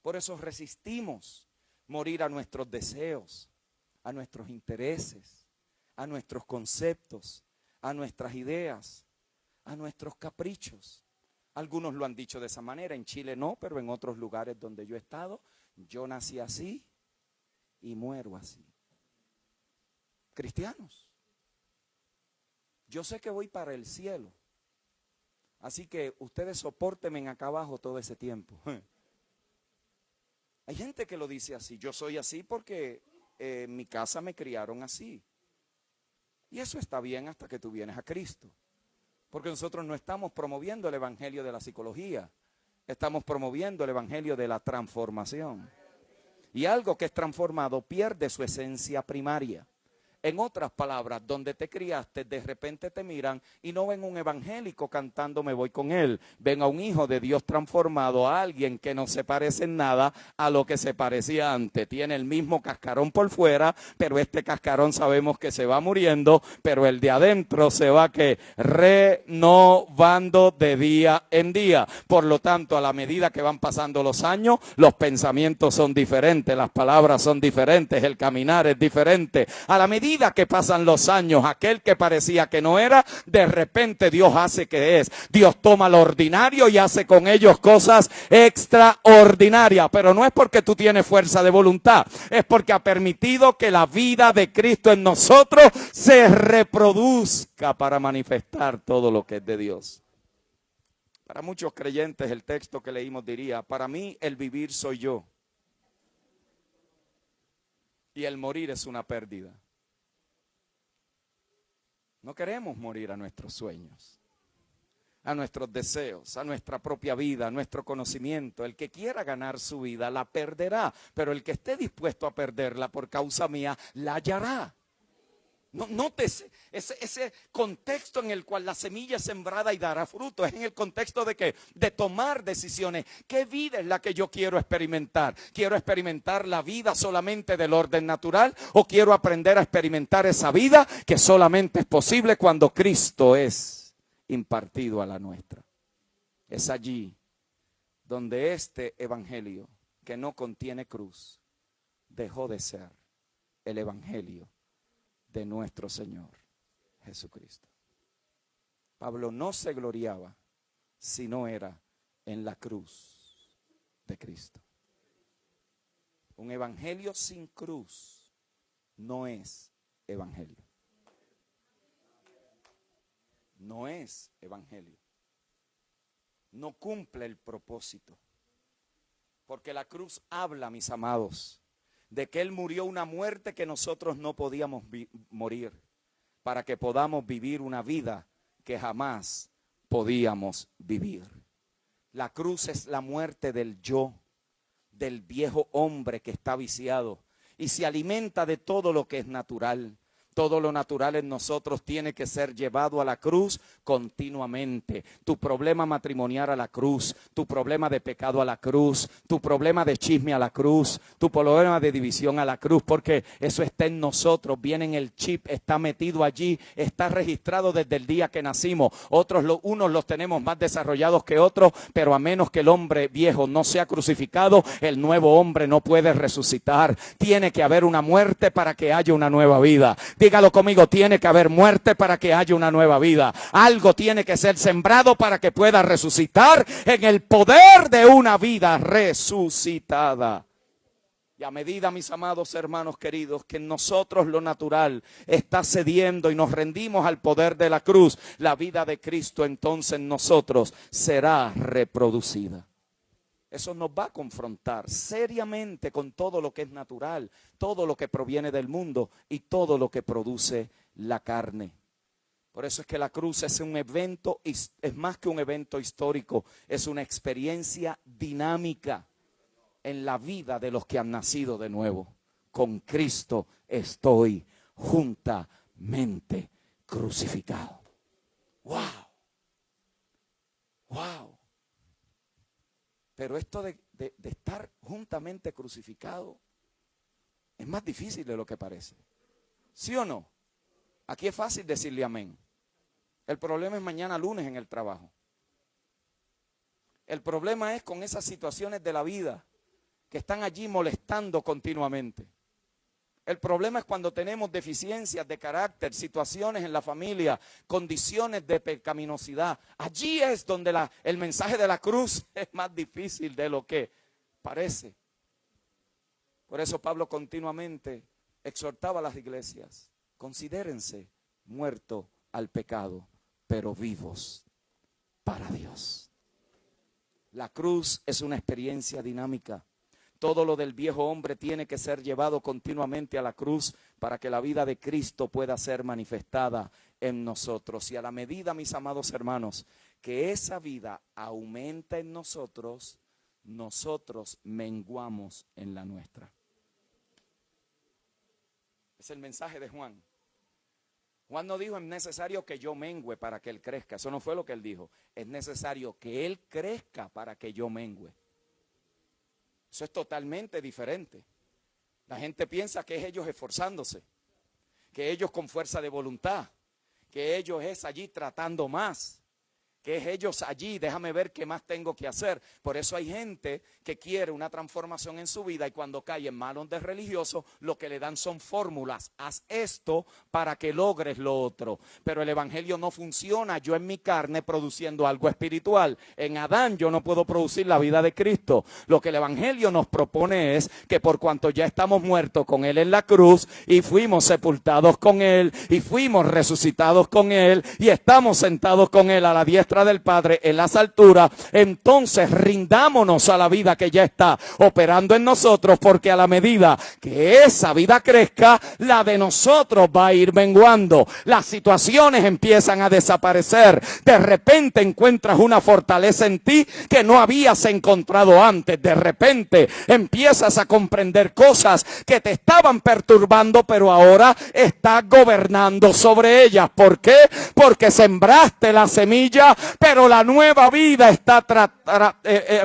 Por eso resistimos morir a nuestros deseos, a nuestros intereses, a nuestros conceptos, a nuestras ideas, a nuestros caprichos. Algunos lo han dicho de esa manera, en Chile no, pero en otros lugares donde yo he estado, yo nací así y muero así. Cristianos, yo sé que voy para el cielo, así que ustedes sopórtenme acá abajo todo ese tiempo. Hay gente que lo dice así, yo soy así porque en mi casa me criaron así. Y eso está bien hasta que tú vienes a Cristo. Porque nosotros no estamos promoviendo el evangelio de la psicología, estamos promoviendo el evangelio de la transformación. Y algo que es transformado pierde su esencia primaria. En otras palabras, donde te criaste, de repente te miran y no ven un evangélico cantando "Me voy con él". Ven a un hijo de Dios transformado, a alguien que no se parece en nada a lo que se parecía antes. Tiene el mismo cascarón por fuera, pero este cascarón sabemos que se va muriendo, pero el de adentro se va renovando de día en día. Por lo tanto, a la medida que van pasando los años, los pensamientos son diferentes, las palabras son diferentes, el caminar es diferente. A la medida que pasan los años, aquel que parecía que no era, de repente Dios hace que es. Dios toma lo ordinario y hace con ellos cosas extraordinarias. Pero no es porque tú tienes fuerza de voluntad, es porque ha permitido que la vida de Cristo en nosotros se reproduzca para manifestar todo lo que es de Dios. Para muchos creyentes el texto que leímos diría: para mí el vivir soy yo y el morir es una pérdida. No queremos morir a nuestros sueños, a nuestros deseos, a nuestra propia vida, a nuestro conocimiento. El que quiera ganar su vida la perderá, pero el que esté dispuesto a perderla por causa mía la hallará. Nótese ese contexto en el cual la semilla es sembrada y dará fruto. Es en el contexto de que de tomar decisiones. ¿Qué vida es la que yo quiero experimentar? ¿Quiero experimentar la vida solamente del orden natural? ¿O quiero aprender a experimentar esa vida que solamente es posible cuando Cristo es impartido a la nuestra? Es allí donde este evangelio que no contiene cruz dejó de ser el evangelio de nuestro Señor Jesucristo. Pablo no se gloriaba si no era en la cruz de Cristo. Un evangelio sin cruz no es evangelio. No es evangelio. No cumple el propósito. Porque la cruz habla, mis amados, de que Él murió una muerte que nosotros no podíamos morir, para que podamos vivir una vida que jamás podíamos vivir. La cruz es la muerte del yo, del viejo hombre que está viciado y se alimenta de todo lo que es natural. Todo lo natural en nosotros tiene que ser llevado a la cruz continuamente. Tu problema matrimonial a la cruz, tu problema de pecado a la cruz, tu problema de chisme a la cruz, tu problema de división a la cruz, porque eso está en nosotros, viene en el chip, está metido allí, está registrado desde el día que nacimos. Unos los tenemos más desarrollados que otros, pero a menos que el hombre viejo no sea crucificado, el nuevo hombre no puede resucitar. Tiene que haber una muerte para que haya una nueva vida. Dígalo conmigo, tiene que haber muerte para que haya una nueva vida. Algo tiene que ser sembrado para que pueda resucitar en el poder de una vida resucitada. Y a medida, mis amados hermanos queridos, que en nosotros lo natural está cediendo y nos rendimos al poder de la cruz, la vida de Cristo entonces en nosotros será reproducida. Eso nos va a confrontar seriamente con todo lo que es natural, todo lo que proviene del mundo y todo lo que produce la carne. Por eso es que la cruz es un evento, es más que un evento histórico, es una experiencia dinámica en la vida de los que han nacido de nuevo. Con Cristo estoy juntamente crucificado. ¡Wow! ¡Wow! Pero esto de estar juntamente crucificado es más difícil de lo que parece. ¿Sí o no? Aquí es fácil decirle amén. El problema es mañana lunes en el trabajo. El problema es con esas situaciones de la vida que están allí molestando continuamente. El problema es cuando tenemos deficiencias de carácter, situaciones en la familia, condiciones de pecaminosidad. Allí es donde el mensaje de la cruz es más difícil de lo que parece. Por eso Pablo continuamente exhortaba a las iglesias: considérense muertos al pecado, pero vivos para Dios. La cruz es una experiencia dinámica. Todo lo del viejo hombre tiene que ser llevado continuamente a la cruz para que la vida de Cristo pueda ser manifestada en nosotros. Y a la medida, mis amados hermanos, que esa vida aumenta en nosotros, nosotros menguamos en la nuestra. Es el mensaje de Juan. Juan no dijo: es necesario que yo mengüe para que él crezca. Eso no fue lo que él dijo. Es necesario que él crezca para que yo mengüe. Eso es totalmente diferente. La gente piensa que es ellos esforzándose, que ellos con fuerza de voluntad, que ellos es allí tratando más, que es ellos allí, déjame ver qué más tengo que hacer. Por eso hay gente que quiere una transformación en su vida y cuando cae en manos de religiosos, lo que le dan son fórmulas. Haz esto para que logres lo otro. Pero el evangelio no funciona yo en mi carne produciendo algo espiritual. En Adán yo no puedo producir la vida de Cristo. Lo que el evangelio nos propone es que por cuanto ya estamos muertos con Él en la cruz y fuimos sepultados con Él y fuimos resucitados con Él y estamos sentados con Él a la diestra del Padre en las alturas, entonces rindámonos a la vida que ya está operando en nosotros, porque a la medida que esa vida crezca, la de nosotros va a ir menguando. Las situaciones empiezan a desaparecer. De repente encuentras una fortaleza en ti que no habías encontrado antes. De repente empiezas a comprender cosas que te estaban perturbando, pero ahora estás gobernando sobre ellas. ¿Por qué? Porque sembraste la semilla, pero la nueva vida está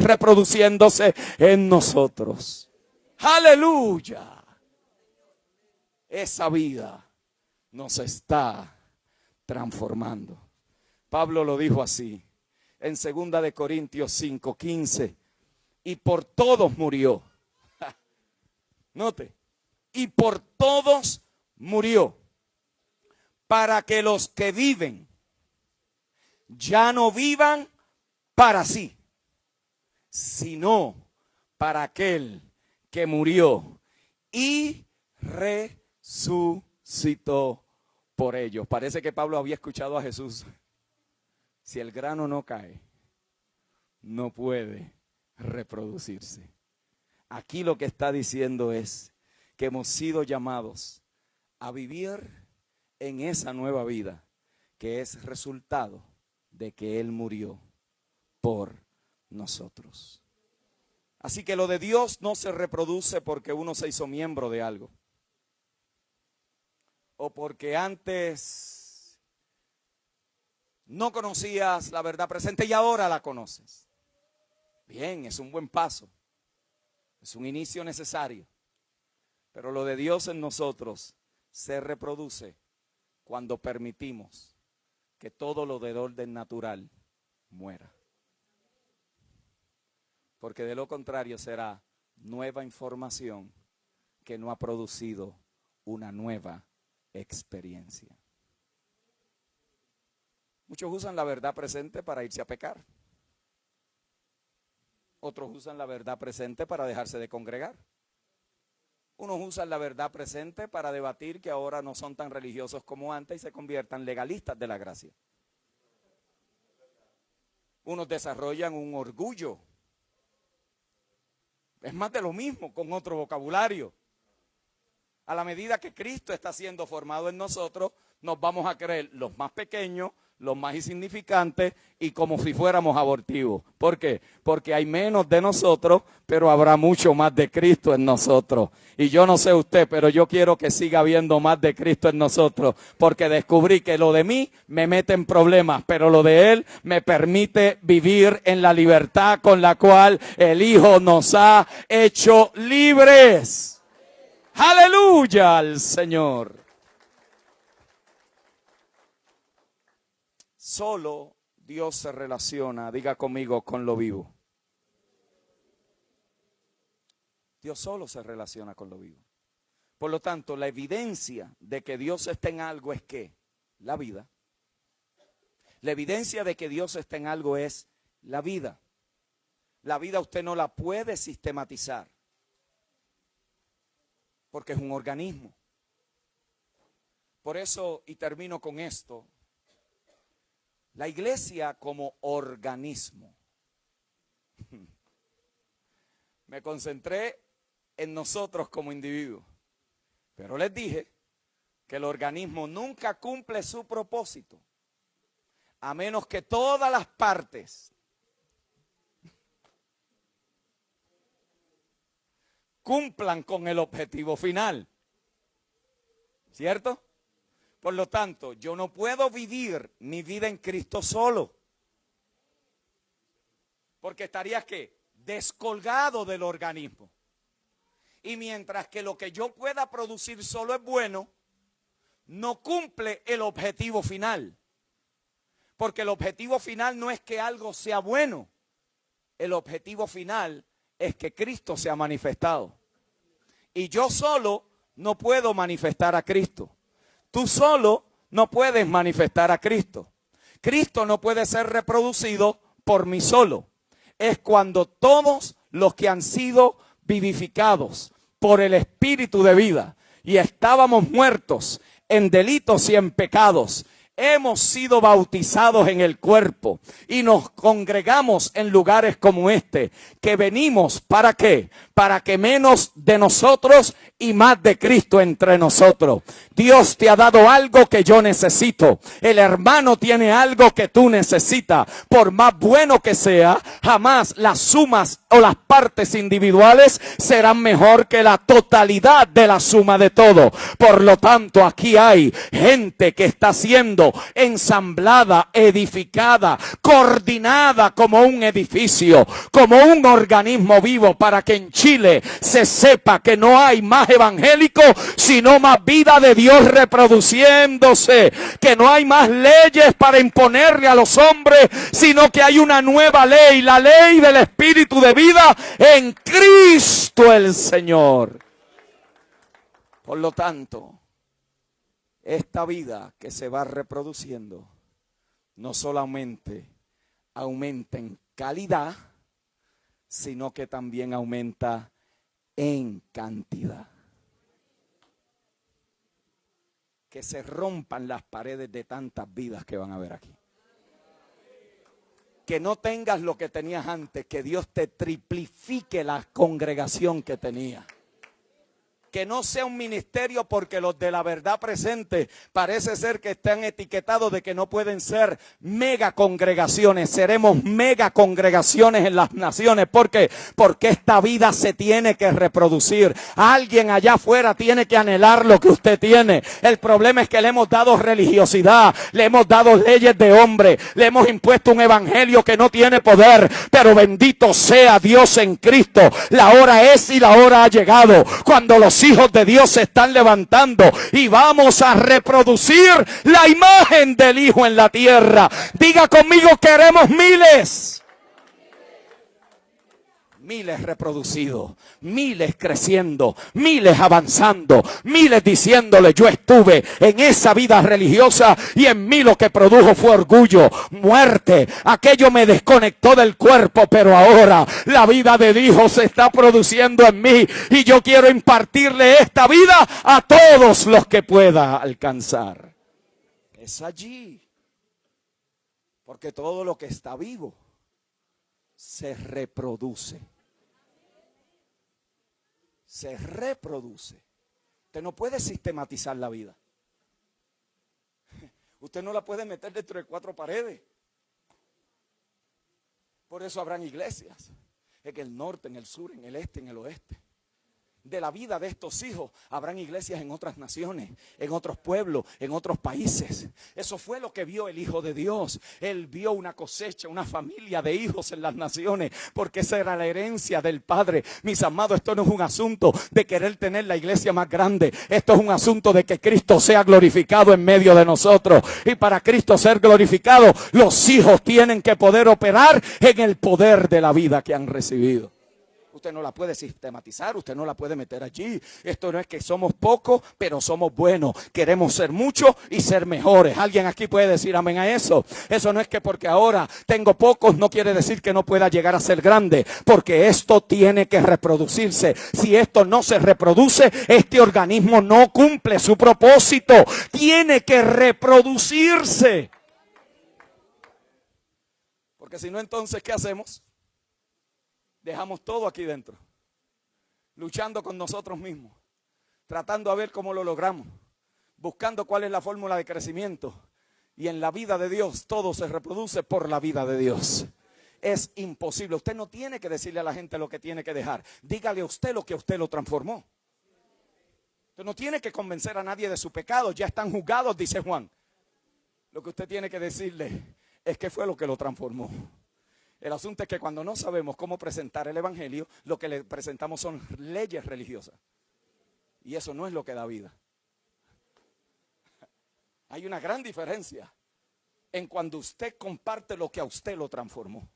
reproduciéndose en nosotros. ¡Aleluya! Esa vida nos está transformando. Pablo lo dijo así en 2 de Corintios 5:15. Y por todos murió. Note. Y por todos murió. Para que los que viven ya no vivan para sí, sino para aquel que murió y resucitó por ellos. Parece que Pablo había escuchado a Jesús. Si el grano no cae, no puede reproducirse. Aquí lo que está diciendo es que hemos sido llamados a vivir en esa nueva vida que es resultado de que Él murió por nosotros. Así que lo de Dios no se reproduce porque uno se hizo miembro de algo, o porque antes no conocías la verdad presente y ahora la conoces. Bien, es un buen paso, es un inicio necesario, pero lo de Dios en nosotros se reproduce cuando permitimos que todo lo del orden natural muera. Porque de lo contrario será nueva información que no ha producido una nueva experiencia. Muchos usan la verdad presente para irse a pecar. Otros usan la verdad presente para dejarse de congregar. Unos usan la verdad presente para debatir que ahora no son tan religiosos como antes y se conviertan legalistas de la gracia. Unos desarrollan un orgullo. Es más de lo mismo con otro vocabulario. A la medida que Cristo está siendo formado en nosotros, nos vamos a creer los más pequeños, los más insignificantes y como si fuéramos abortivos. ¿Por qué? Porque hay menos de nosotros, pero habrá mucho más de Cristo en nosotros. Y yo no sé usted, pero yo quiero que siga habiendo más de Cristo en nosotros, porque descubrí que lo de mí me mete en problemas, pero lo de Él me permite vivir en la libertad con la cual el Hijo nos ha hecho libres. ¡Aleluya al Señor! Solo Dios se relaciona, diga conmigo, con lo vivo. Dios solo se relaciona con lo vivo. Por lo tanto, la evidencia de que Dios está en algo es ¿qué? La vida. La evidencia de que Dios está en algo es la vida. La vida usted no la puede sistematizar, porque es un organismo. Por eso, y termino con esto, la iglesia como organismo. Me concentré en nosotros como individuos, pero les dije que el organismo nunca cumple su propósito a menos que todas las partes cumplan con el objetivo final. ¿Cierto? Por lo tanto, yo no puedo vivir mi vida en Cristo solo, porque estaría ¿qué? Descolgado del organismo. Y mientras que lo que yo pueda producir solo es bueno, no cumple el objetivo final. Porque el objetivo final no es que algo sea bueno. El objetivo final es que Cristo sea manifestado. Y yo solo no puedo manifestar a Cristo. Tú solo no puedes manifestar a Cristo. Cristo no puede ser reproducido por mí solo. Es cuando todos los que han sido vivificados por el Espíritu de vida y estábamos muertos en delitos y en pecados, hemos sido bautizados en el cuerpo y nos congregamos en lugares como este, que venimos, ¿para qué? Para que menos de nosotros y más de Cristo entre nosotros. Dios te ha dado algo que yo necesito. El hermano tiene algo que tú necesitas. Por más bueno que sea, jamás las sumas o las partes individuales serán mejor que la totalidad de la suma de todo. Por lo tanto, aquí hay gente que está siendo ensamblada, edificada, coordinada como un edificio, como un organismo vivo, para que en Chile se sepa que no hay más evangélicos, sino más vida de Dios reproduciéndose, que no hay más leyes para imponerle a los hombres, sino que hay una nueva ley, la ley del Espíritu de vida en Cristo el Señor. Por lo tanto, esta vida que se va reproduciendo no solamente aumenta en calidad, sino que también aumenta en cantidad. Que se rompan las paredes de tantas vidas que van a ver aquí. Que no tengas lo que tenías antes, que Dios te triplifique la congregación que tenías. Que no sea un ministerio, porque los de la verdad presente parece ser que están etiquetados de que no pueden ser mega congregaciones. Seremos mega congregaciones en las naciones. ¿Por qué? Porque esta vida se tiene que reproducir. Alguien allá afuera tiene que anhelar lo que usted tiene. El problema es que le hemos dado religiosidad, le hemos dado leyes de hombre, le hemos impuesto un evangelio que no tiene poder. Pero bendito sea Dios en Cristo. La hora es y la hora ha llegado cuando los hijos de Dios se están levantando y vamos a reproducir la imagen del Hijo en la tierra. Diga conmigo, queremos miles. miles reproducidos, miles creciendo, miles avanzando, miles diciéndole: yo estuve en esa vida religiosa y en mí lo que produjo fue orgullo, muerte, aquello me desconectó del cuerpo, pero ahora la vida de Dios se está produciendo en mí y yo quiero impartirle esta vida a todos los que pueda alcanzar. Es allí, porque todo lo que está vivo se reproduce. Se reproduce. Usted no puede sistematizar la vida. Usted no la puede meter dentro de 4 paredes. Por eso habrán iglesias en el norte, en el sur, en el este, en el oeste. De la vida de estos hijos habrán iglesias en otras naciones, en otros pueblos, en otros países. Eso fue lo que vio el Hijo de Dios. Él vio una cosecha, una familia de hijos en las naciones, porque esa era la herencia del Padre. Mis amados, esto no es un asunto de querer tener la iglesia más grande. Esto es un asunto de que Cristo sea glorificado en medio de nosotros. Y para Cristo ser glorificado, los hijos tienen que poder operar en el poder de la vida que han recibido. Usted no la puede sistematizar, usted no la puede meter allí. Esto no es que somos pocos, pero somos buenos. Queremos ser muchos y ser mejores. ¿Alguien aquí puede decir amén a eso? Eso no es que porque ahora tengo pocos no quiere decir que no pueda llegar a ser grande. Porque esto tiene que reproducirse. Si esto no se reproduce, este organismo no cumple su propósito. Tiene que reproducirse. Porque si no, entonces, ¿qué hacemos? Dejamos todo aquí dentro, luchando con nosotros mismos, tratando a ver cómo lo logramos, buscando cuál es la fórmula de crecimiento. Y en la vida de Dios todo se reproduce por la vida de Dios. Es imposible. Usted no tiene que decirle a la gente lo que tiene que dejar. Dígale a usted lo que a usted lo transformó. Usted no tiene que convencer a nadie de su pecado. Ya están juzgados, dice Juan. Lo que usted tiene que decirle es que fue lo que lo transformó. El asunto es que cuando no sabemos cómo presentar el evangelio, lo que le presentamos son leyes religiosas. Y eso no es lo que da vida. Hay una gran diferencia en cuando usted comparte lo que a usted lo transformó.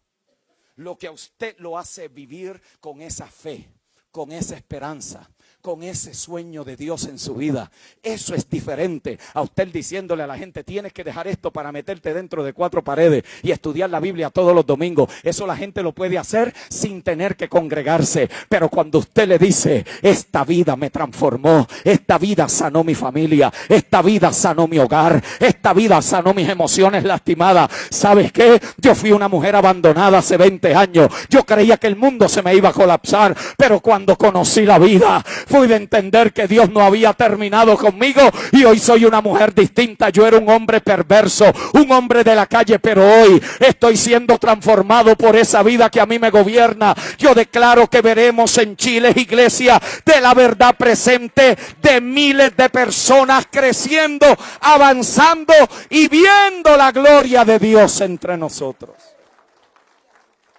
Lo que a usted lo hace vivir con esa fe, con esa esperanza, con ese sueño de Dios en su vida. Eso es diferente a usted diciéndole a la gente: tienes que dejar esto para meterte dentro de 4 paredes y estudiar la Biblia todos los domingos. Eso la gente lo puede hacer sin tener que congregarse. Pero cuando usted le dice: esta vida me transformó, esta vida sanó mi familia, esta vida sanó mi hogar, esta vida sanó mis emociones lastimadas. ¿Sabes qué? Yo fui una mujer abandonada hace 20 años. Yo creía que el mundo se me iba a colapsar, pero cuando conocí la vida, fui de entender que Dios no había terminado conmigo y hoy soy una mujer distinta. Yo era un hombre perverso, un hombre de la calle, pero hoy estoy siendo transformado por esa vida que a mí me gobierna. Yo declaro que veremos en Chile iglesia de la verdad presente, de miles de personas creciendo, avanzando y viendo la gloria de Dios entre nosotros.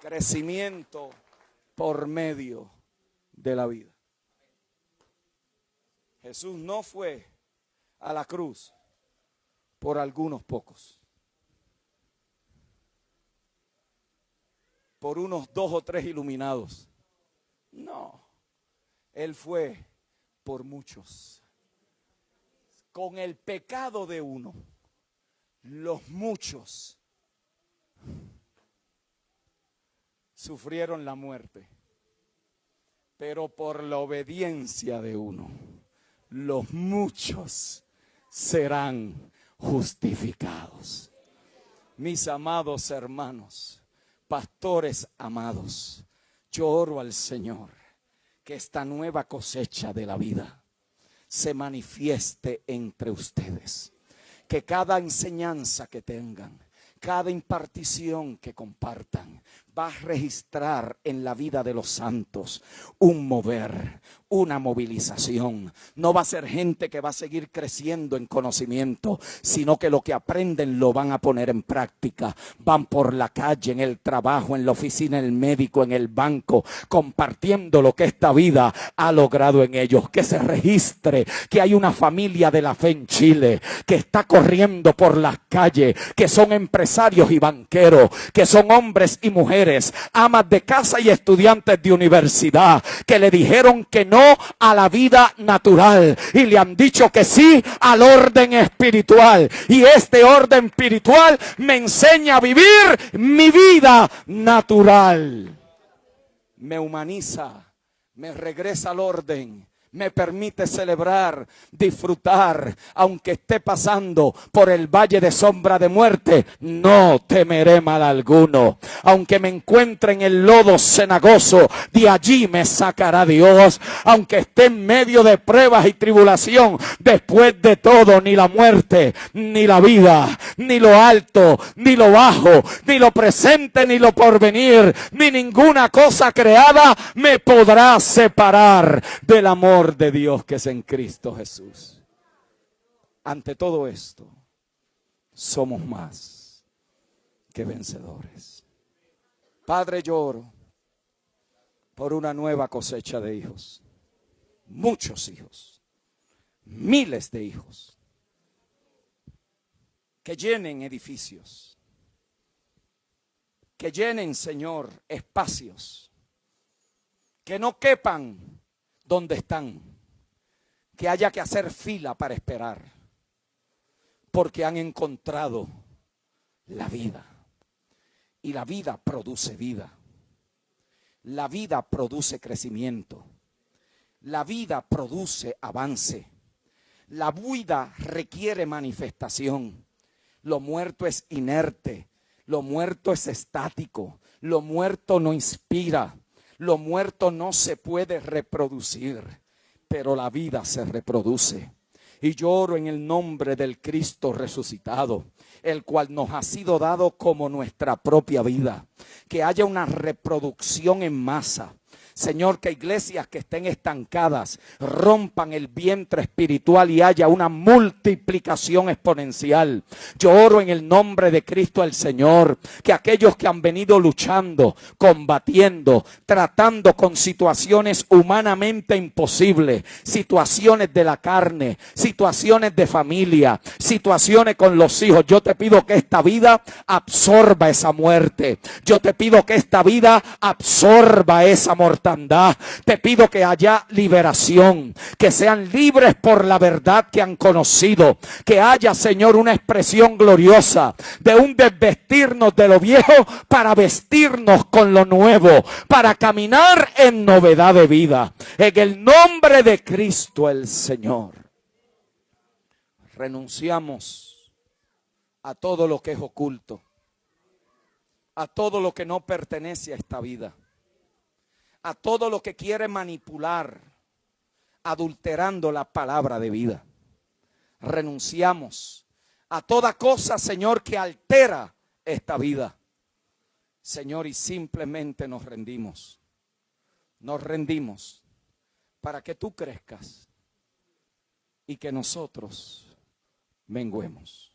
Crecimiento por medio de la vida. Jesús no fue a la cruz por algunos pocos, por unos 2 o 3 iluminados. No, Él fue por muchos. Con el pecado de uno, los muchos sufrieron la muerte. Pero por la obediencia de uno, los muchos serán justificados. Mis amados hermanos, pastores amados, yo oro al Señor que esta nueva cosecha de la vida se manifieste entre ustedes. Que cada enseñanza que tengan, cada impartición que compartan, va a registrar en la vida de los santos un mover, una movilización. No va a ser gente que va a seguir creciendo en conocimiento, sino que lo que aprenden lo van a poner en práctica. Van por la calle, en el trabajo, en la oficina, en el médico, en el banco, compartiendo lo que esta vida ha logrado en ellos. Que se registre que hay una familia de la fe en Chile que está corriendo por las calles, que son empresarios y banqueros, que son hombres y mujeres mujeres, amas de casa y estudiantes de universidad que le dijeron que no a la vida natural y le han dicho que sí al orden espiritual. Y este orden espiritual me enseña a vivir mi vida natural. Me humaniza, me regresa al orden, me permite celebrar, disfrutar, aunque esté pasando por el valle de sombra de muerte, no temeré mal alguno. Aunque me encuentre en el lodo cenagoso, de allí me sacará Dios. Aunque esté en medio de pruebas y tribulación, después de todo, ni la muerte, ni la vida, ni lo alto, ni lo bajo, ni lo presente, ni lo porvenir, ni ninguna cosa creada me podrá separar del amor de Dios que es en Cristo Jesús. Ante todo esto, somos más que vencedores. Padre, lloro por una nueva cosecha de hijos, muchos hijos, miles de hijos, que llenen edificios, que llenen, Señor, espacios, que no quepan donde están, que haya que hacer fila para esperar, porque han encontrado la vida. Y la vida produce vida. La vida produce crecimiento. La vida produce avance. La vida requiere manifestación. Lo muerto es inerte. Lo muerto es estático. Lo muerto no inspira. Lo muerto no se puede reproducir, pero la vida se reproduce. Y lloro en el nombre del Cristo resucitado, el cual nos ha sido dado como nuestra propia vida. Que haya una reproducción en masa. Señor, que iglesias que estén estancadas rompan el vientre espiritual y haya una multiplicación exponencial. Yo oro en el nombre de Cristo el Señor, que aquellos que han venido luchando, combatiendo, tratando con situaciones humanamente imposibles, situaciones de la carne, situaciones de familia, situaciones con los hijos, yo te pido que esta vida absorba esa muerte. Yo te pido que esta vida absorba esa mortandad. Te pido que haya liberación, que sean libres por la verdad que han conocido, que haya, Señor, una expresión gloriosa de un desvestirnos de lo viejo para vestirnos con lo nuevo, para caminar en novedad de vida. En el nombre de Cristo el Señor, renunciamos a todo lo que es oculto, a todo lo que no pertenece a esta vida, a todo lo que quiere manipular, adulterando la palabra de vida. Renunciamos a toda cosa, Señor, que altera esta vida. Señor, y simplemente nos rendimos. Nos rendimos para que tú crezcas y que nosotros menguemos.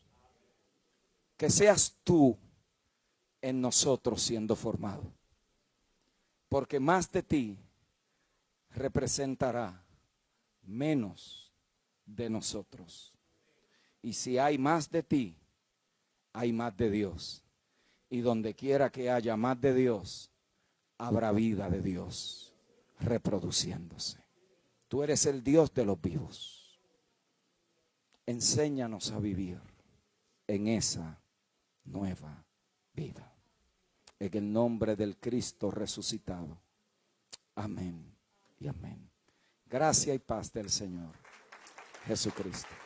Que seas tú en nosotros siendo formado. Porque más de ti representará menos de nosotros. Y si hay más de ti, hay más de Dios. Y donde quiera que haya más de Dios, habrá vida de Dios reproduciéndose. Tú eres el Dios de los vivos. Enséñanos a vivir en esa nueva vida. En el nombre del Cristo resucitado. Amén y amén. Gracia y paz del Señor Jesucristo.